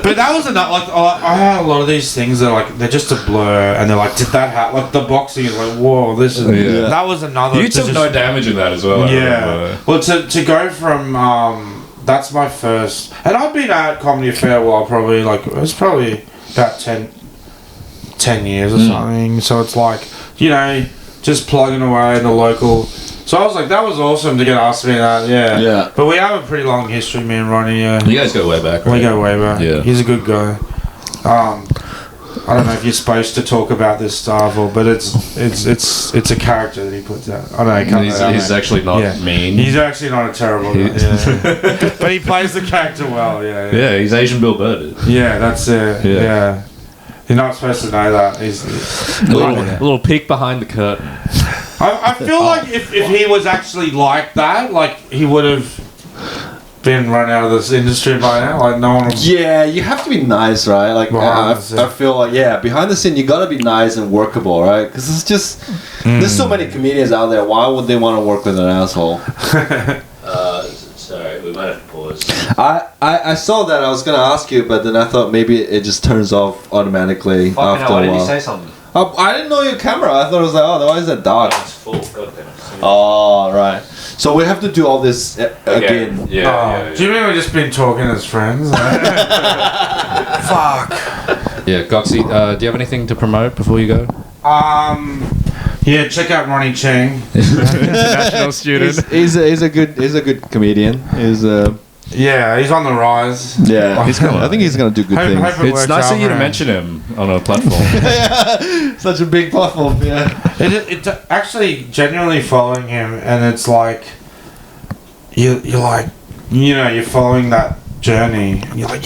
[SPEAKER 2] But that was enough. Like, I had a lot of these things that like they're just a blur, and they're like, did that happen? Like the boxing is like, whoa, this is that was another.
[SPEAKER 3] You took no damage in that as well.
[SPEAKER 2] Yeah. Well, to go from that's my first, and I've been at Comedy a fair while. Probably like it was probably about 10 years or something. So it's like just plugging away in the local So I was like, that was awesome to get asked me that. Yeah.
[SPEAKER 1] Yeah.
[SPEAKER 2] But we have a pretty long history, me and Ronnie. Yeah.
[SPEAKER 3] You guys go way back, right?
[SPEAKER 2] We go way back.
[SPEAKER 3] Yeah.
[SPEAKER 2] He's a good guy. I don't know if you're supposed to talk about this stuff, but it's a character that he puts out. I don't know.
[SPEAKER 3] He's actually not mean.
[SPEAKER 2] He's actually not a terrible guy. Yeah. But he plays the character well. Yeah.
[SPEAKER 3] Yeah, he's Asian Bill Burr.
[SPEAKER 2] Yeah, that's it. Yeah. You're not supposed to know that. He's
[SPEAKER 3] A little peek behind the curtain.
[SPEAKER 2] I feel like if he was actually like that, like he would have been run out of this industry by now. Like no one.
[SPEAKER 1] Yeah, you have to be nice, right? Like I feel like behind the scene you gotta be nice and workable, right? Because it's just there's so many comedians out there. Why would they want to work with an asshole?
[SPEAKER 3] Sorry, we might have to pause.
[SPEAKER 1] I saw that. I was gonna ask you, but then I thought maybe it just turns off automatically after a while.
[SPEAKER 3] Why didn't you say something?
[SPEAKER 1] I didn't know your camera. I thought it was like, oh, why is that dark?
[SPEAKER 3] It's full. Goddamn.
[SPEAKER 1] Oh, right. So we have to do all this again.
[SPEAKER 3] Yeah.
[SPEAKER 2] Do you mean we've just been talking as friends? Fuck.
[SPEAKER 3] Yeah, Goxie, do you have anything to promote before you go?
[SPEAKER 2] Yeah, check out Ronnie Cheng.
[SPEAKER 3] International student.
[SPEAKER 1] He's a good comedian. He's
[SPEAKER 2] he's on the rise.
[SPEAKER 1] Yeah, I think he's gonna do good things.
[SPEAKER 3] It's nice of you to mention him on a platform.
[SPEAKER 1] Such a big platform. Yeah.
[SPEAKER 2] It's actually genuinely following him, and it's like you're like you're following that journey, and you're like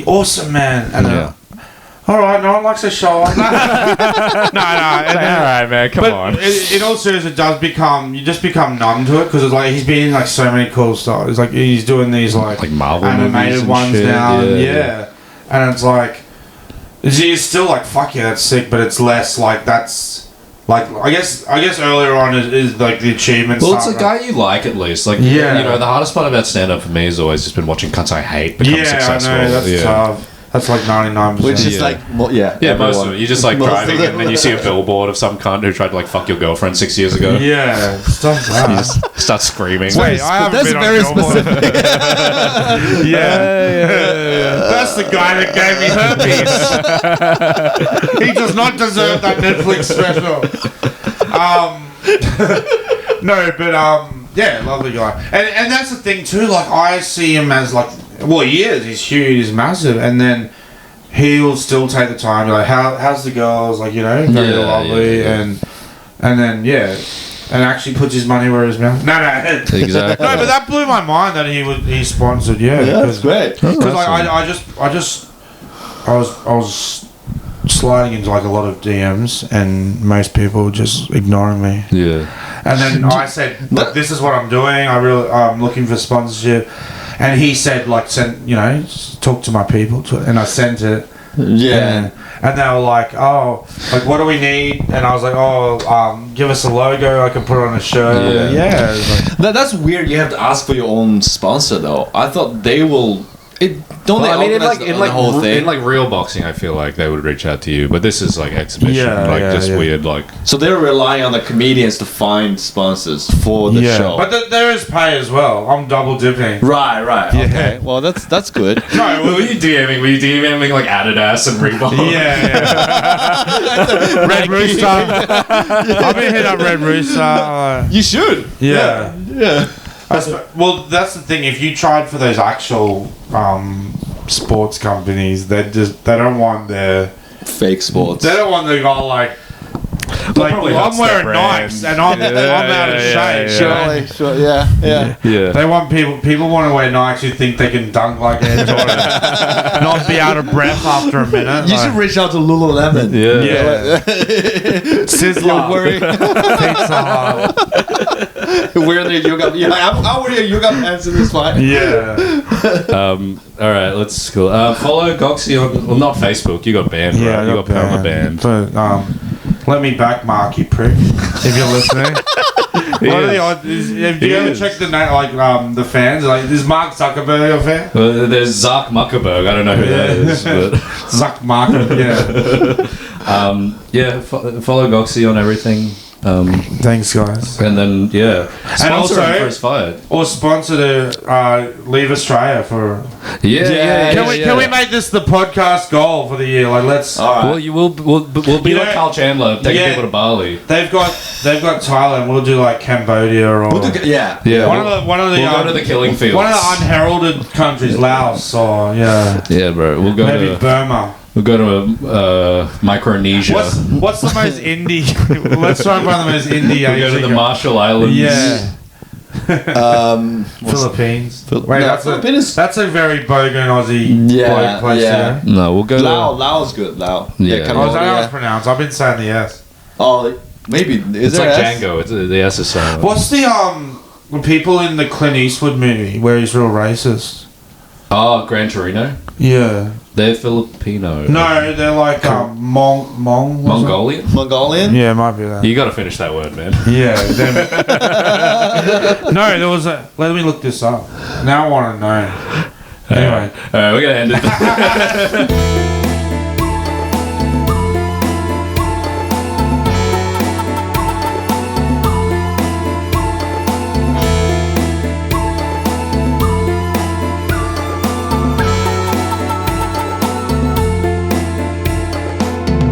[SPEAKER 2] awesome man, and all right, no one likes a show on that. no,
[SPEAKER 3] all right, man, come on.
[SPEAKER 2] In all seriousness, it does you just become numb to it because it's like he's been in like so many cool stuff. It's like he's doing these like
[SPEAKER 3] Marvel
[SPEAKER 2] animated ones
[SPEAKER 3] shit.
[SPEAKER 2] now, and it's like it's still like fuck yeah, that's sick, but it's less like that's like I guess earlier on is like the achievement.
[SPEAKER 3] Well, it's a guy you like at least. Like the hardest part about stand up for me has always just been watching cunts I hate become successful.
[SPEAKER 2] I know, that's tough. That's like 99%.
[SPEAKER 1] Which is like,
[SPEAKER 3] most of it. You're just like driving and then you see a billboard of some cunt who tried to like fuck your girlfriend 6 years ago.
[SPEAKER 2] Yeah, stuff like that.
[SPEAKER 3] You just start screaming.
[SPEAKER 2] Wait, I haven't been very specific. That's the guy that gave me herpes. He does not deserve that Netflix special. No, but lovely guy. And that's the thing too. Like I see him as like. Well, he is. He's huge. He's massive. And then he'll still take the time. Like, how's the girls? Like, very lovely.
[SPEAKER 3] Yeah.
[SPEAKER 2] And then and actually puts his money where his mouth. No,
[SPEAKER 3] exactly.
[SPEAKER 2] No, but that blew my mind that he sponsored. Yeah,
[SPEAKER 1] that's great.
[SPEAKER 2] Because I was sliding into like a lot of DMs, and most people just ignoring me.
[SPEAKER 3] Yeah.
[SPEAKER 2] And then I said, look, this is what I'm doing. I'm looking for sponsorship. And he said, like, talk to my people. And I sent it.
[SPEAKER 1] Yeah.
[SPEAKER 2] And they were like, what do we need? And I was like, give us a logo. I can put it on a shirt. Yeah.
[SPEAKER 1] That's weird. You have to ask for your own sponsor, though. I thought they will... In real boxing, I feel like they would reach out to you, but this is like exhibition, weird, like. So they're relying on the comedians to find sponsors for the show.
[SPEAKER 2] But there is pay as well. I'm double dipping.
[SPEAKER 1] Right. Yeah. Okay. Well, that's good.
[SPEAKER 3] No, were you DMing? Were you DMing like Adidas and Reebok?
[SPEAKER 2] Yeah. Red Rooster. I've been hitting up Red Rooster.
[SPEAKER 1] You should.
[SPEAKER 2] Yeah. Well, that's the thing. If you tried for those actual sports companies, they don't want their
[SPEAKER 1] fake sports.
[SPEAKER 2] They don't want the guy like I'm wearing Nikes and I'm out of shape.
[SPEAKER 1] Sure. Yeah.
[SPEAKER 2] They want people want to wear Nikes who think they can dunk like Ed Jordan, not be out of breath after a minute.
[SPEAKER 1] You should reach out to Lululemon.
[SPEAKER 2] Yeah. Sizzler, Pizza Hut.
[SPEAKER 1] Wear the yoga. I'll wear your yoga pants in this fight.
[SPEAKER 2] Yeah.
[SPEAKER 3] All right, let's go. Follow Goxie on not Facebook. You got banned.
[SPEAKER 2] Yeah,
[SPEAKER 3] right? You got perma banned.
[SPEAKER 2] But let me back, Mark, you prick. If you're listening. What are the odds? Have you ever checked the name, like the fans? Like, is Mark Zuckerberg a fan?
[SPEAKER 3] Well, there's Zark Muckerberg. I don't know who that is. But.
[SPEAKER 2] Zuck Mark. Yeah.
[SPEAKER 3] Follow Goxie on everything.
[SPEAKER 2] Thanks, guys.
[SPEAKER 3] And then sponsor
[SPEAKER 2] also-
[SPEAKER 3] him for his fight.
[SPEAKER 2] Or sponsor to Leave Australia for.
[SPEAKER 3] Yeah.
[SPEAKER 2] Can we make this the podcast goal for the year? Like, let's.
[SPEAKER 1] All right.
[SPEAKER 3] Well, we'll be
[SPEAKER 2] You
[SPEAKER 3] like
[SPEAKER 2] know-
[SPEAKER 3] Carl Chandler, taking
[SPEAKER 2] Yeah.
[SPEAKER 3] people to Bali.
[SPEAKER 2] They've got Thailand. We'll do like Cambodia or
[SPEAKER 1] Yeah.
[SPEAKER 3] Yeah,
[SPEAKER 2] one of the
[SPEAKER 3] we'll go to the killing fields.
[SPEAKER 2] one of the unheralded countries, Laos or
[SPEAKER 3] Yeah, bro. We'll go
[SPEAKER 2] maybe
[SPEAKER 3] to
[SPEAKER 2] Burma.
[SPEAKER 3] Micronesia.
[SPEAKER 2] What's the most indie? Let's try and find the most indie.
[SPEAKER 3] We'll go to the Marshall Islands.
[SPEAKER 2] Yeah. Philippines. Wait,
[SPEAKER 1] Philippines.
[SPEAKER 2] that's a very bogan Aussie
[SPEAKER 1] Yeah,
[SPEAKER 2] place.
[SPEAKER 1] yeah.
[SPEAKER 2] Yeah.
[SPEAKER 3] No, we'll go
[SPEAKER 1] Lao's good. Lao.
[SPEAKER 3] Yeah.
[SPEAKER 2] Oh, is that how it's
[SPEAKER 1] Cambodia.
[SPEAKER 2] pronounced? I've been saying the S.
[SPEAKER 1] Oh, maybe is
[SPEAKER 3] It's
[SPEAKER 1] there
[SPEAKER 3] like
[SPEAKER 1] S?
[SPEAKER 3] Django. It's the S is silent.
[SPEAKER 2] What's the people in the Clint Eastwood movie where he's real racist?
[SPEAKER 3] Oh, Gran Torino.
[SPEAKER 2] Yeah.
[SPEAKER 3] They're Filipino.
[SPEAKER 2] No, they're like Mongolian.
[SPEAKER 3] Mongolian.
[SPEAKER 2] Yeah, it might be that.
[SPEAKER 3] You got to finish that word, man.
[SPEAKER 2] Yeah. No, there was a. Let me look this up. Now I want to know. Anyway.
[SPEAKER 3] All right, we're gonna end it.